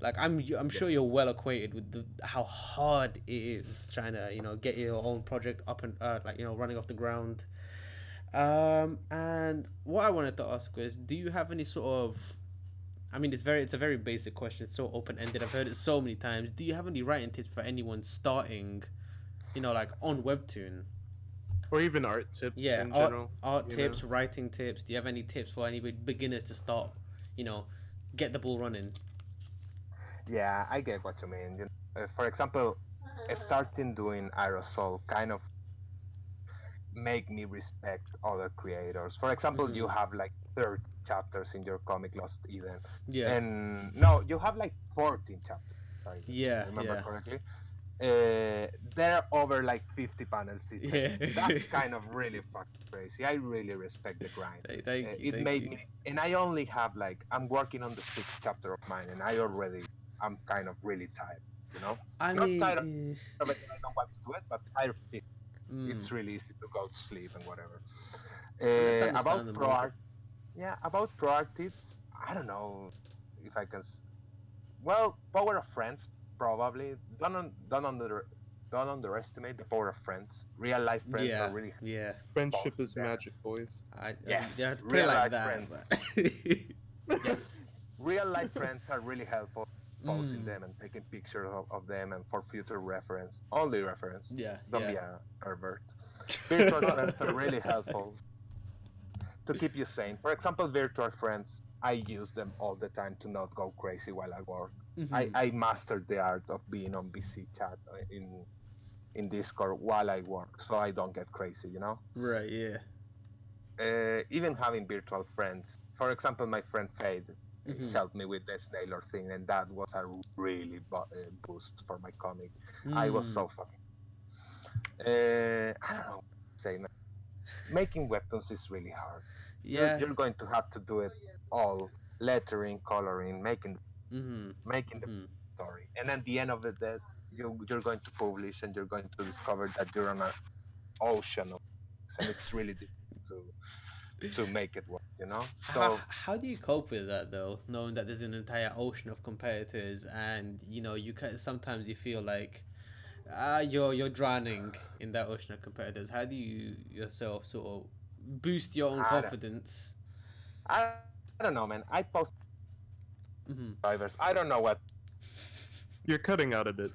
Like I'm sure you're well acquainted with how hard it is trying to get your own project up and like running off the ground. And what I wanted to ask was, do you have any sort of, I mean, it's a very basic question. It's so open ended. I've heard it so many times. Do you have any writing tips for anyone starting, like on Webtoon? Or even art tips Yeah, in art, general. art you tips, know? writing tips. Do you have any tips for any beginners to start, get the ball running? Yeah, I get what you mean. For example, starting doing Aerosol kind of make me respect other creators. For example, you have like 30 chapters in your comic Lost Eden. Yeah. And no, you have like 14 chapters. If I Yeah, remember yeah. correctly. They're over like 50 panels each. Yeah. That's kind of really fucking crazy. I really respect the grind. Thank you. It Thank made you. me, and I only have like, I'm working on the 6th chapter of mine, and I'm kind of really tired, I Not mean, tired of it, I don't want to do it, but tired physically. mm, It's really easy to go to sleep and whatever. that's About understandable. pro art, yeah, about pro art tips, I don't know if I can. Well, power of friends, probably. Don't underestimate the power of friends. Real life friends yeah, are really. yeah. Friendship is Yeah. magic, boys. Yes, You have to put real it like life that. friends. Yes, real life friends are really helpful. Posting Mm. them and taking pictures of them and for future reference. Only reference. Yeah, Don't yeah. be a pervert. Virtual friends are really helpful to keep you sane. For example, virtual friends, I use them all the time to not go crazy while I work. Mhm. I mastered the art of being on BC chat in Discord while I work, so I don't get crazy. Right, yeah. Even having virtual friends. For example, my friend Fade Mhm. helped me with the Snailor thing, and that was a really boost for my comic. I was Mm. so fucking. I don't know what to say, man. Making webtoons is really hard. Yeah. You're going to have to do it all: lettering, coloring, making Mhm. the Mhm. story, and at the end of it, that you're going to publish, and you're going to discover that you're on an ocean of things, and it's really difficult to make it work. So How do you cope with that though, knowing that there's an entire ocean of competitors, and sometimes you feel like you're drowning in that ocean of competitors. How do you yourself sort of boost your own I don't- confidence? I don't know, man. I post Hmm. drivers. I don't know what. You're cutting out a bit.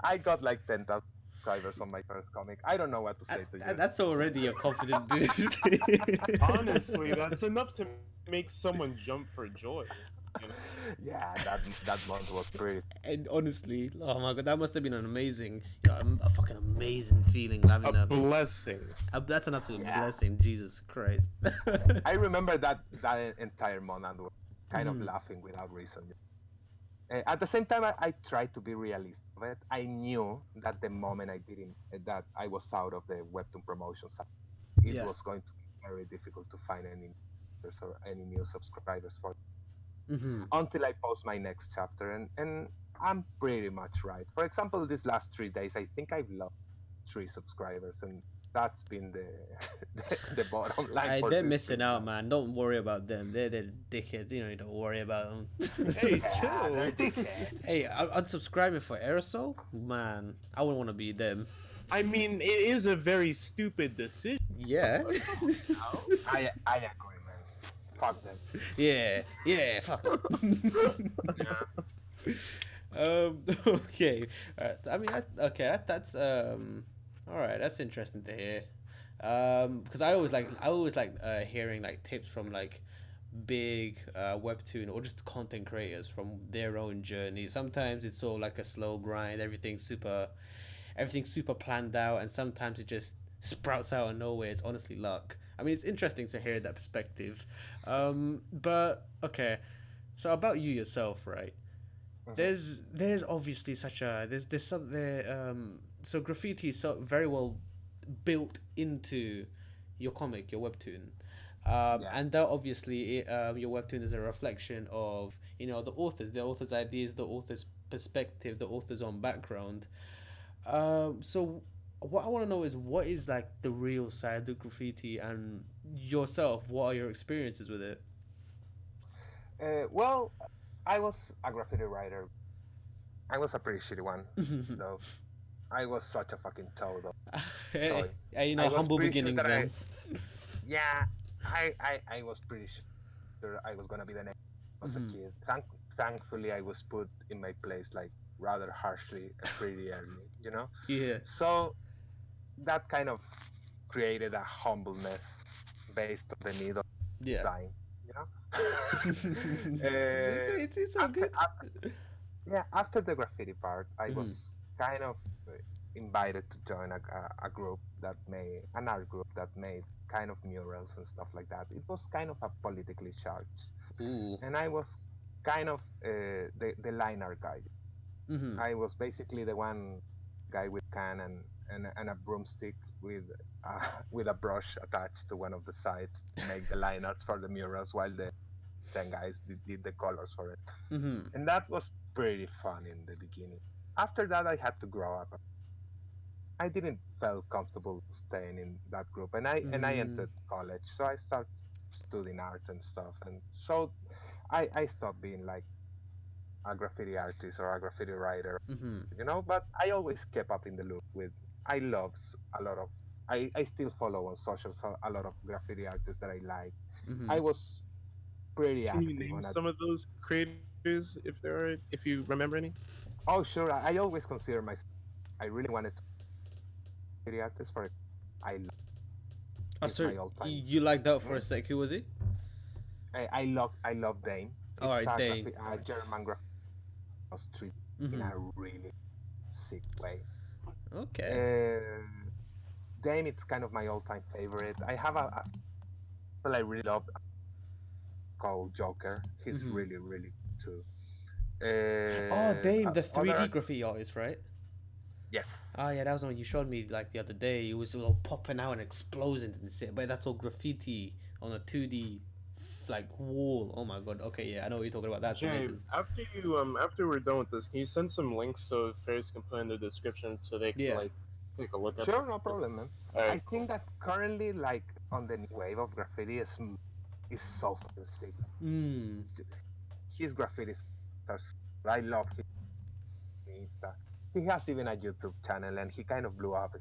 I got like 10,000 subscribers on my first comic. I don't know what to say to you. That's already a confident boost. Honestly, that's enough to make someone jump for joy. You know? Yeah, that month was pretty. And honestly, oh my god, that must have been an amazing, a fucking amazing feeling having A that. blessing. That's an absolute Yeah. blessing. Jesus Christ. I remember that entire month and was kind of Mhm. laughing without reason. At the same time, I tried to be realistic of it. I knew that the moment I didn't, that I was out of the webtoon promotion side, it Yeah. was going to be very difficult to find any users or any new subscribers for Hmm. until I post my next chapter, and I'm pretty much right. For example, these last 3 days, I think I've lost 3 subscribers, and that's been the the bottom line. For They're this missing stream. out, man. Don't worry about them. They're dickheads. You don't worry about them. Hey, Yeah, chill. they're dickheads. Hey, unsubscribing for Aerosol? Man, I wouldn't want to be them. I mean, it is a very stupid decision. Yeah. I agree, man. Fuck them. yeah, fuck 'em. Yeah. Okay. I mean, that's all right. That's interesting to hear. Because I always like hearing like tips from like big webtoon or just content creators from their own journey. Sometimes it's all like a slow grind. Everything's super planned out, and sometimes it just sprouts out of nowhere. It's honestly luck. I mean, it's interesting to hear that perspective. But okay, so about you yourself, right? Mhm. There's obviously such a there's some there so graffiti is so very well built into your comic, your webtoon. Yeah. And that obviously your webtoon is a reflection of the author's ideas, the author's perspective, the author's own background. So what I want to know is what is like the real side of graffiti and yourself. What are your experiences with it? Well, I was a graffiti writer. I was a pretty shitty one, though. I was such a fucking Hey, toy. I was humble pretty sure beginnings that then. yeah, I was pretty sure I was gonna be the next as a Hmm. kid. Thankfully, I was put in my place like rather harshly and pretty early, you know. Yeah. So that kind of created a humbleness based on the need of Yeah. dying, you know. It's all After, good. yeah, after the graffiti part, I was Hmm. kind of invited to join a group that made an art group that made kind of murals and stuff like that. It was kind of a politically charged, Ooh. and I was kind of the line art guy. Hmm. I was basically the one guy with can and a broomstick with with a brush attached to one of the sides to make the line arts for the murals, while the 10 guys did the colors for it. Hmm. And that was pretty fun in the beginning. After that, I had to grow up. I didn't feel comfortable staying in that group, and I Hmm. entered college, so I started studying art and stuff, and so I stopped being like a graffiti artist or a graffiti writer, Hmm. But I always kept up in the loop with. I love a lot of. I still follow on social a lot of graffiti artists that I like. Hmm. I was pretty Can you active name on a. some of those creators if there are, if you remember any? Oh, sure. I always consider myself. I really wanted to be a graffiti artist for it. I love. Oh, He's so my all-time. you liked out for a Mhm. sec. Who was he? I love Dame. All It's right, Dane. a German graffiti street in Hmm. a really sick way. Okay. Uh, Dame, it's kind of my all-time favorite. I have a well, I really love called Joker. He's Hmm. really, really good too. Oh, Dame, the Other 3D graffiti artist, right? yes, Oh yeah, that was one you showed me like the other day. It was all popping out and exploding and shit. But that's all graffiti on a 2D like wall. Oh my god. Okay, yeah, I know what you're talking about. That's Jay, amazing. after we're done with this, can you send some links so Ferris can put in the description so they can Yeah. like take a look at sure, them? no problem, man. All I right, think cool. that currently, like on the new wave of graffiti, is so fucking sick. Mm. His graffitis are. I love his Insta. He has even a YouTube channel, and he kind of blew up.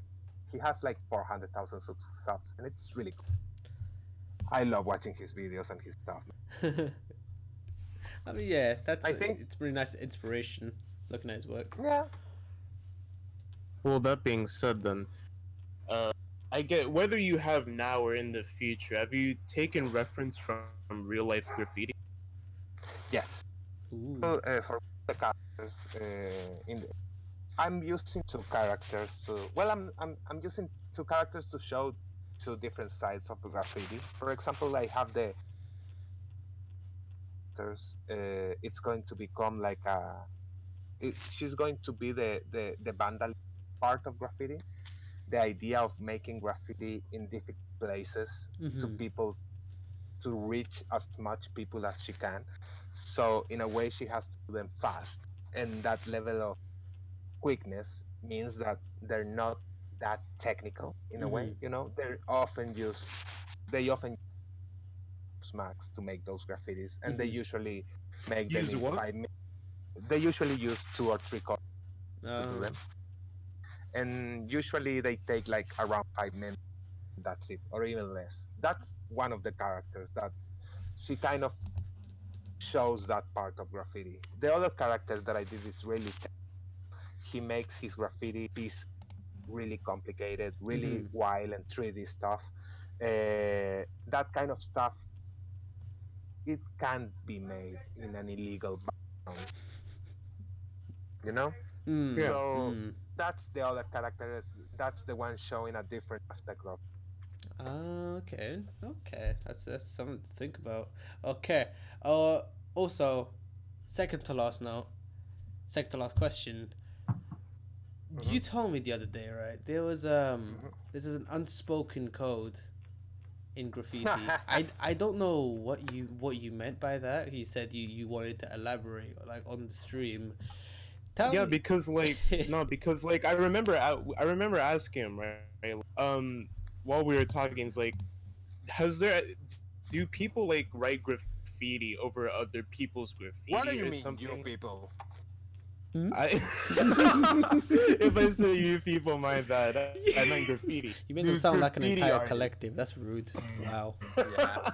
He has like 400,000 subs, and it's really cool. I love watching his videos and his stuff. I mean, yeah, I think, it's pretty nice inspiration looking at his work. yeah, Well, that being said, then, uh, I get whether you have now or in the future. Have you taken reference from real life graffiti? yes. Ooh. For the characters in the, I'm using two characters to well I'm using two characters to show two different sides of the graffiti. For example, I have the it's going to become like she's going to be the vandal part of graffiti. The idea of making graffiti in different places to Mhm. people to reach as much people as she can. So in a way, she has to do them fast, and that level of quickness means that they're not that technical in a way. Mhm. They often use Max to make those graffitis, and they Mhm. usually make them Use in what? 5 minutes. They usually use 2 or 3 colors to do Oh. them, and usually they take like around 5 minutes. That's it, or even less. That's one of the characters that she kind of shows that part of graffiti. The other character that I did is really he makes his graffiti piece really complicated, really Mhm. wild and 3D stuff. That kind of stuff, it can't be made in an illegal background, you know. Mm. Yeah. So Mm. that's the other character. That's the one showing a different aspect of. Okay. Okay. That's something to think about. Okay. Also, second to last now. Second to last question. Mhm, You told me the other day, right? This is an unspoken code in graffiti. I don't know what you meant by that. You said you wanted to elaborate like on the stream. Tell Yeah, me. because like no, because like I remember asking him, right? While we were talking, it's like, has there do people like write graffiti over other people's what do graffiti you or mean, you something? people? Hmm? I if I say you people, my bad. I meant graffiti. You made them Do sound like an graffiti entire artists? collective. That's rude. Wow. Yeah.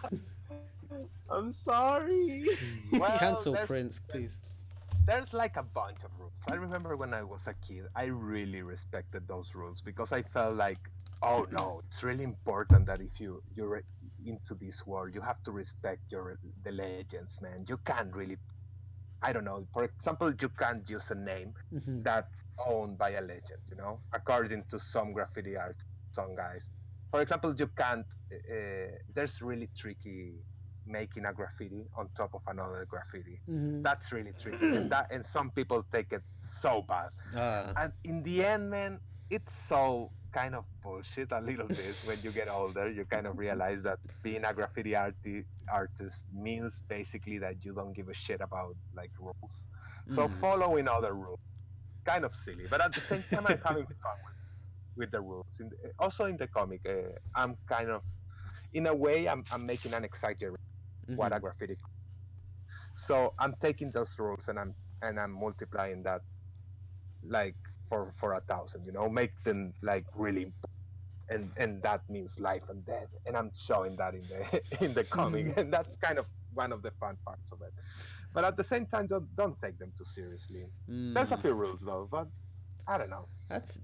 I'm sorry. Well, Cancel Prince, please. there's like a bunch of rules. I remember when I was a kid, I really respected those rules because I felt like, oh no, it's really important that if you're into this world, you have to respect the legends, man. You can't really, I don't know. For example, you can't use a name Hmm. that's owned by a legend, according to some graffiti art, some guys. For example, you can't. There's really tricky making a graffiti on top of another graffiti. Hmm. That's really tricky, and some people take it so bad. Ah. And in the end, man, it's so kind of bullshit a little bit when you get older. You kind of realize that being a artist means basically that you don't give a shit about like rules. So Mm. following other rules, kind of silly, but at the same time, I'm having fun with the rules. Also in the comic, I'm kind of, in a way, I'm making an exaggeration what Hmm. a graffiti. So I'm taking those rules and I'm multiplying that like for 1,000, make them like really, and that means life and death, and I'm showing that in the in the comic, and that's kind of one of the fun parts of it. But at the same time, don't take them too seriously. There's a Mm. few rules though, but I don't know.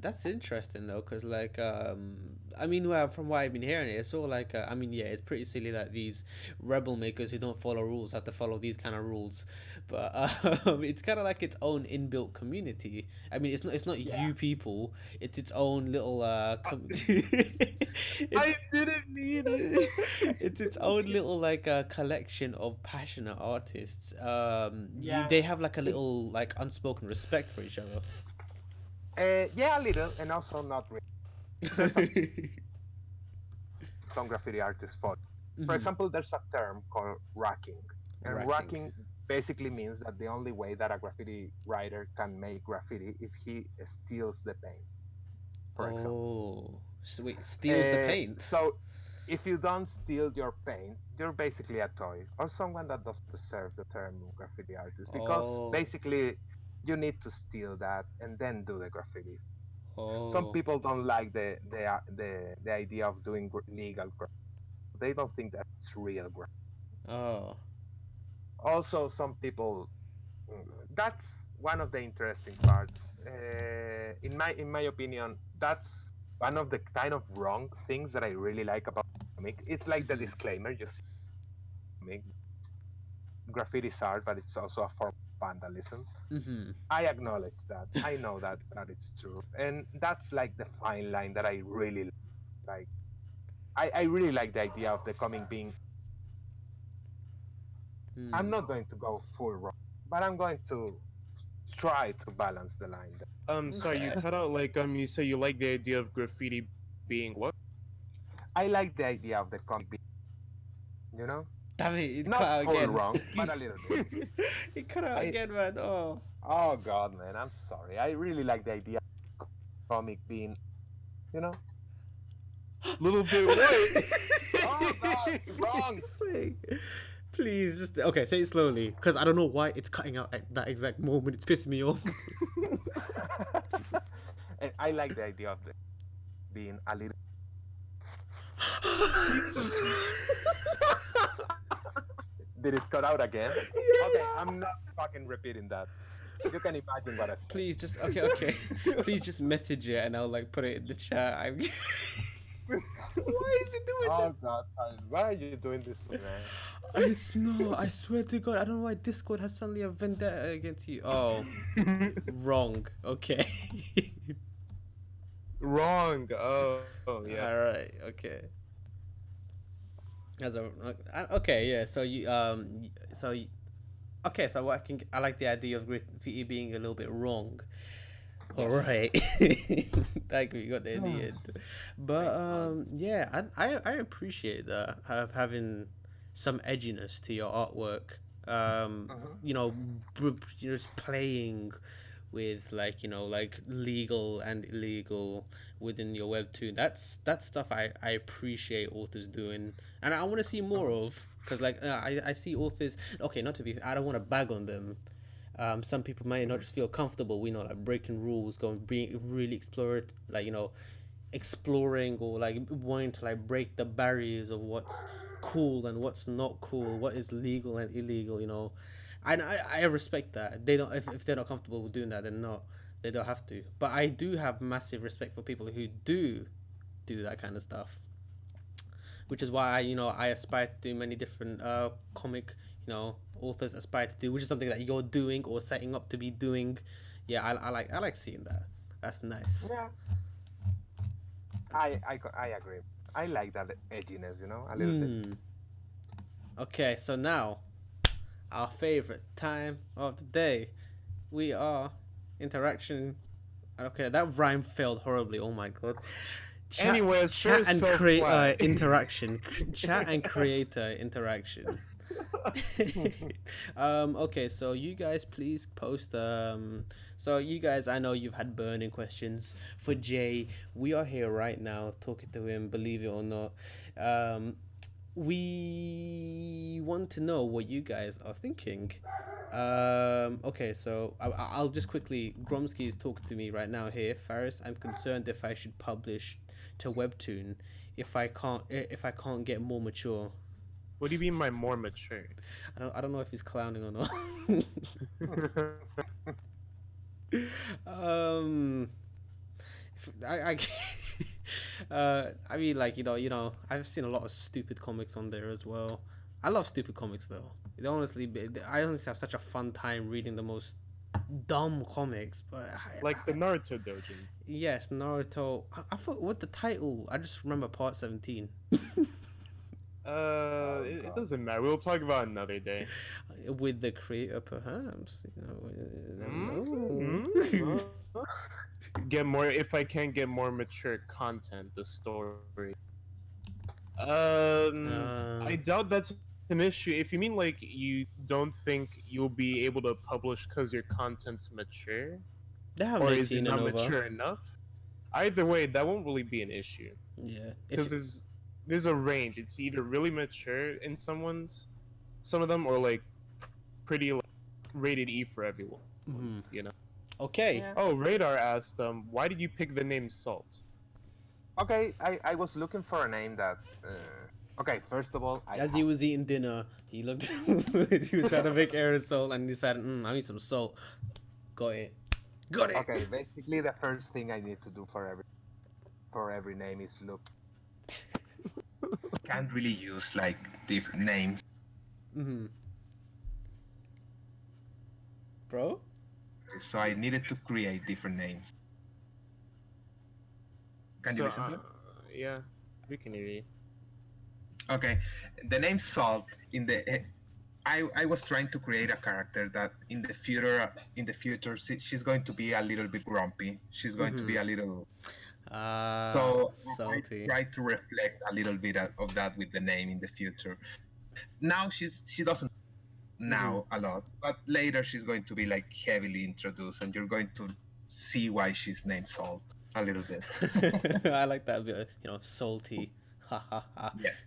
That's interesting though, cause like I mean, well, from what I've been hearing, it's all like I mean, yeah, it's pretty silly that these rebel makers who don't follow rules have to follow these kind of rules, but it's kind of like its own inbuilt community. I mean, it's not Yeah. you people, it's its own little it's I didn't mean it. it's its own little like collection of passionate artists. Yeah. They have like a little like unspoken respect for each other. Yeah, a little, and also not really. There's some graffiti artists for. For Mhm. example, there's a term called racking, and Racking. racking basically means that the only way that a graffiti writer can make graffiti if he steals the paint, for example. Oh, so wait, steals the paint. So if you don't steal your paint, you're basically a toy or someone that doesn't deserve the term graffiti artist because Oh, basically you need to steal that and then do the graffiti. Some oh, people don't like the idea of doing legal graffiti. They don't think that's real graffiti. oh. Also, some people that's one of the interesting parts. In my opinion, that's one of the kind of wrong things that I really like about comic. It's like the Mhm, disclaimer you see in comic. Graffiti is art, but it's also a form of vandalism. mhm, I acknowledge that. I know that it's true, and that's like the fine line that I really like. I really like the idea of the comic being. I'm hmm. not going to go full wrong, but I'm going to try to balance the line. Sorry, you Okay. cut out like you say you like the idea of graffiti being what? I like the idea of the comic being, you know, Damn it! It cut not out full again. wrong, but a little bit. It cut out I again, man. Oh. Oh God, man, I'm sorry. I really like the idea of comic being, you know. Little bit what? Oh God, wrong. Sake. Please just okay. Say it slowly, because I don't know why it's cutting out at that exact moment. It's pissing me off. And I like the idea of being a little. Did it cut out again? Okay, I'm not fucking repeating that. You can imagine what I said. Please just okay. Please just message it and I'll like put it in the chat. Why is it doing Oh God, Kyle, why are you doing this to me, man? that? It's no. I swear to God, I don't know why Discord has suddenly a vendetta against you. Oh, wrong. Okay. Wrong. Oh, yeah. All right. Okay. As a okay, yeah. So okay. So what I like the idea of graffiti being a little bit wrong. All right. Like we got there in the end. But yeah, I appreciate that of having some edginess to your artwork. You know, just playing with like like legal and illegal within your webtoon. That's stuff I appreciate authors doing, and I want to see more of, because like I see authors. Okay, not to be, I don't want to bag on them. Some people might not just feel comfortable, like breaking rules, being really exploring, or like wanting to like break the barriers of what's cool and what's not cool, what is legal and illegal. And I respect that. They don't, if they're not comfortable with doing that, then not, they don't have to. But I do have massive respect for people who do that kind of stuff, which is why I aspire to do many different comic authors aspire to do, which is something that you're doing or setting up to be doing. Yeah, I like seeing that. That's nice. Yeah, I agree. I like that edginess, a little bit. Okay, so now our favorite time of the day, we are interaction. Okay, that rhyme failed horribly. Oh my God. Anyways, chat first and fell flat. interaction. Chat and creator interaction. Okay, so you guys please post so you guys, I know you've had burning questions for Jay. We are here right now talking to him, believe it or not. We want to know what you guys are thinking. Okay, so I'll just quickly, Gromsky is talking to me right now here. Faris, I'm concerned if I should publish to Webtoon if I can't get more mature. What do you mean by more mature? I don't know if he's clowning or not. I mean, like, I've seen a lot of stupid comics on there as well. I love stupid comics though. I honestly have such a fun time reading the most dumb comics, but like the Naruto dojins. Yes, Naruto. I forgot what the title. I just remember part 17. It doesn't matter. We'll talk about it another day. With the creator, perhaps. Get more, if I can get more mature content, the story. I doubt that's an issue. If you mean like you don't think you'll be able to publish because your content's mature, or is it not mature enough? Either way, that won't really be an issue. Yeah, because there's a range. It's either really mature in some of them, or like pretty like, rated E for everyone. Okay. Yeah. Oh, Radar asked, why did you pick the name Salt? Okay, I was looking for a name that. Okay, first of all, as he was eating dinner, he looked. He was trying to make aerosol, and he decided, I need some salt. Got it. Okay, basically the first thing I need to do for every name is look. Can't really use like different names. Bro? So I needed to create different names. Can you listen to it? Yeah, we can hear you. Okay, the name Salt I was trying to create a character that in the future she's going to be a little bit grumpy. She's going to be a little. So salty. I try to reflect a little bit of that with the name in the future. Now she doesn't now a lot, but later she's going to be like heavily introduced, and you're going to see why she's named Salt a little bit. I like that bit, salty. Ha ha ha. Yes.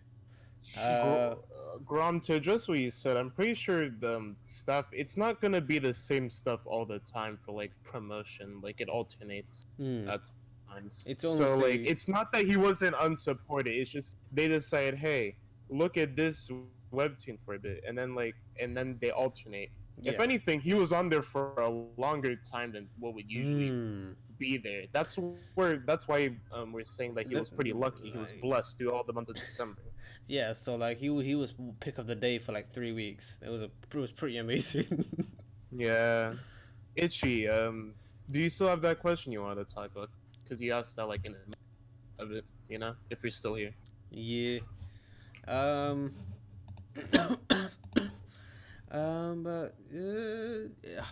Grom, to address what you said, I'm pretty sure the stuff, it's not gonna be the same stuff all the time for like promotion. Like it alternates at times. It's so like it's not that he wasn't unsupported. It's just they decide, hey, look at this webtoon for a bit, and then they alternate. If Yeah. anything, he was on there for a longer time than what would usually Hmm. be there. That's why we're saying that he was pretty lucky. He was blessed through all the month of December. Yeah, so like he was pick of the day for like 3 weeks. It was pretty amazing. Yeah, Itchy. Do you still have that question you wanted to talk about? Because you asked that like in the middle of it, if you're still here. Yeah. Um. But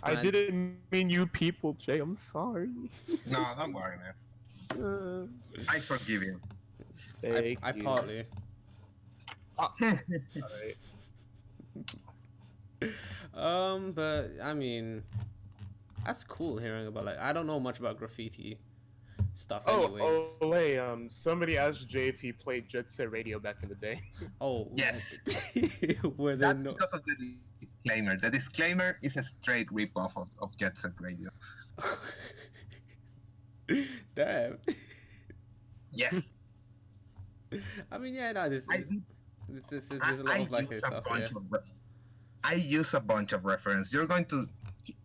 I man, didn't mean you people, Jay. I'm sorry. No, don't worry, man. Uh, I forgive you. Thank I you. partly. Alright. But I mean, that's cool hearing about like I don't know much about graffiti stuff, anyways. Somebody asked Jay if he played Jet Set Radio back in the day. Oh, Yes. were they That's no? because of the disclaimer. The disclaimer is a straight ripoff of Jet Set Radio. Damn. Yes. I mean, yeah, no, I, there's a lot of like use stuff. Yeah. I use a bunch of reference. You're going to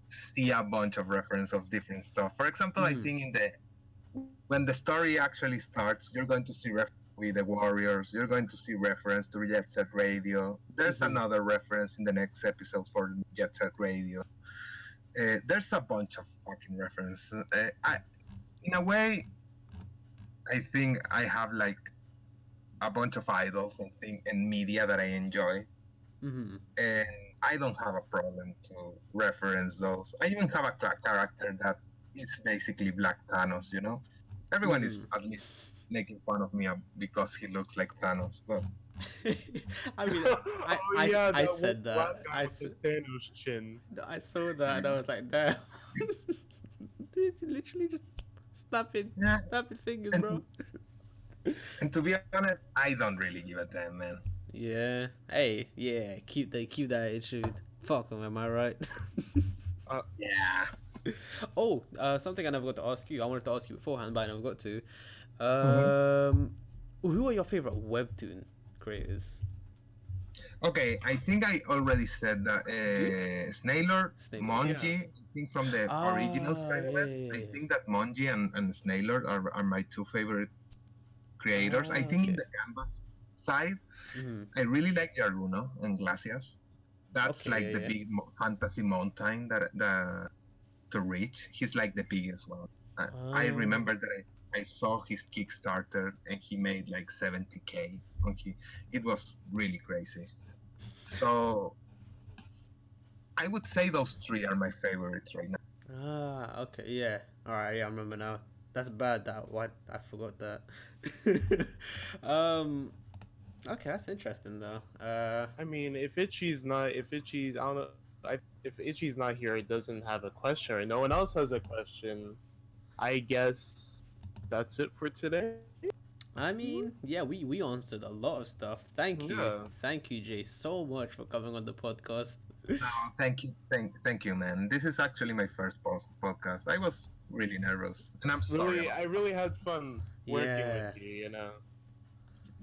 see a bunch of reference of different stuff. For example, I Mhm. think when the story actually starts, you're going to see with the Warriors. You're going to see reference to Jet Set Radio. There's Mhm. another reference in the next episode for Jet Set Radio. There's a bunch of fucking reference. In a way, I think I have like a bunch of idols and media that I enjoy, Mm-hmm. and I don't have a problem to reference those. I even have a character that is basically Black Thanos. Everyone is Mhm. at least making fun of me because he looks like Thanos, but I mean, I that said one that. black guy with the Thanos chin. I saw that and I was like, damn. Dude, you literally just snapping yeah. fingers, And bro. And to be honest, I don't really give a damn, man. Yeah. Hey, yeah. Keep that attitude. Fuck 'em, am I right? Yeah. Oh, something I never got to ask you. I wanted to ask you beforehand, but I never got to. Who are your favorite webtoon creators? Okay, I think I already said that Snailor, Snailor, Monji, I think from the original Spider-Man. yeah. I think that Monji and Snailor are my two favorite creators. I think in okay. the canvas side, Mhm. I really like Yaruno and Glacias. That's Okay, like yeah, the yeah. big fantasy mountain to reach. He's like the biggest one. I Oh. remember that I saw his Kickstarter and he made like 70K. It was really crazy. So I would say those three are my favorites right now. Ah, okay, yeah. All right, yeah, I remember now. That's bad. That what I forgot that. Okay, that's interesting though. I mean, if Itchy's, I don't know, if Itchy's not here, it doesn't have a question, or no one else has a question. I guess that's it for today. I mean, yeah, we answered a lot of stuff. Thank Yeah. you, Jay, so much for coming on the podcast. No, thank you, thank you, man. This is actually my first podcast. I was really nervous, and I'm sorry. Really, I really had fun working Yeah. with you.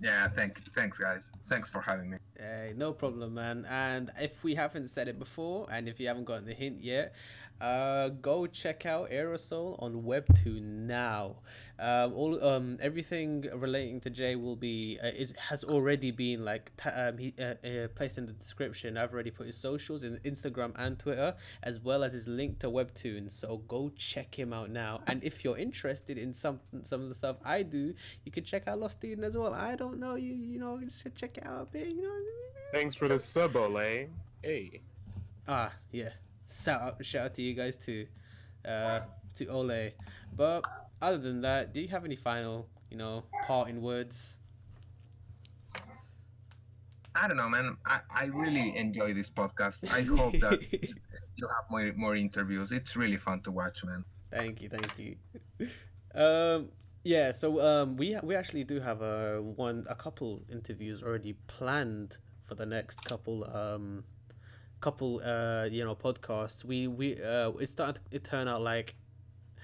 Yeah, thanks, guys. Thanks for having me. Hey, no problem, man. And if we haven't said it before, and if you haven't gotten the hint yet, go check out Aerosol on Webtoon now. Everything relating to Jay will be has already been like placed in the description. I've already put his socials in Instagram and Twitter, as well as his link to Webtoon. So go check him out now. And if you're interested in some of the stuff I do, you can check out Lost Eden as well. I don't know, you know, just check it out a bit. You know. Thanks for the sub, Ole. Hey. Ah, yeah. Shout out to you guys too, to Ole. But other than that, do you have any final, parting words? I don't know, man. I really enjoy this podcast. I hope that you have more interviews. It's really fun to watch, man. Thank you. Yeah. So we actually do have a couple interviews already planned for the next couple podcasts. We it's starting to turn out like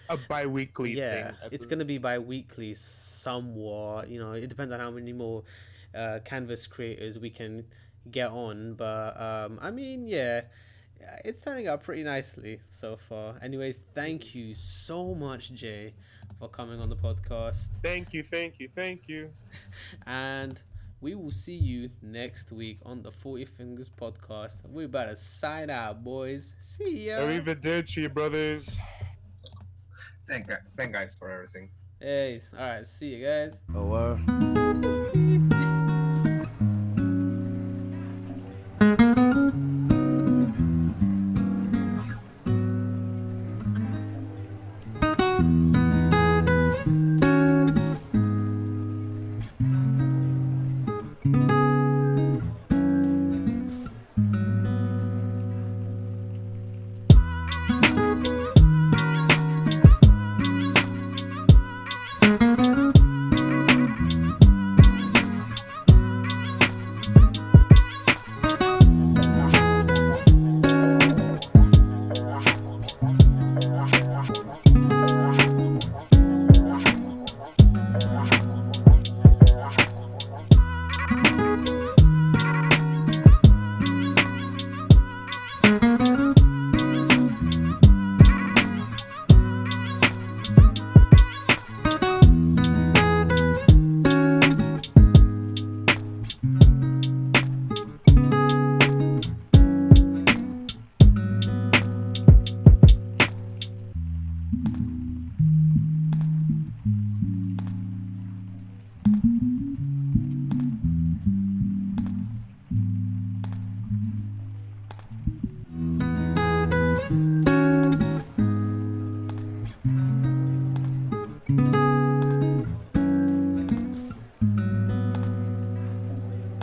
A bi-weekly yeah, thing. it's gonna be bi-weekly somewhat. It depends on how many more canvas creators we can get on. But I mean, yeah, it's turning out pretty nicely so far. Anyways, thank you so much, Jay, for coming on the podcast. Thank you, thank you, thank you. And we will see you next week on the 40 Fingers podcast. We're about to sign out, boys. See ya. Arrivederci, brothers. Thank guys for everything. Hey, all right. See you guys. Oh, word.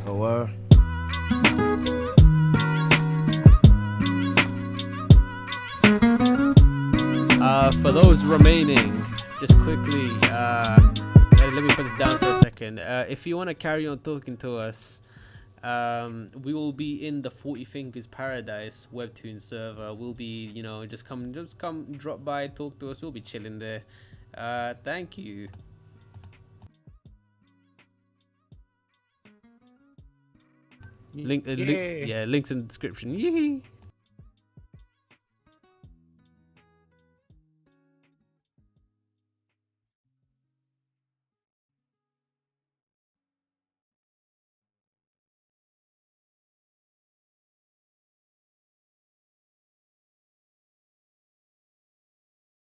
Oh, word. For those remaining, just quickly, let me put this down for a second. If you want to carry on talking to us, we will be in the 40 Fingers Paradise webtoon server. We'll be, just come drop by, talk to us. We'll be chilling there. Thank you. Links in the description. Yee.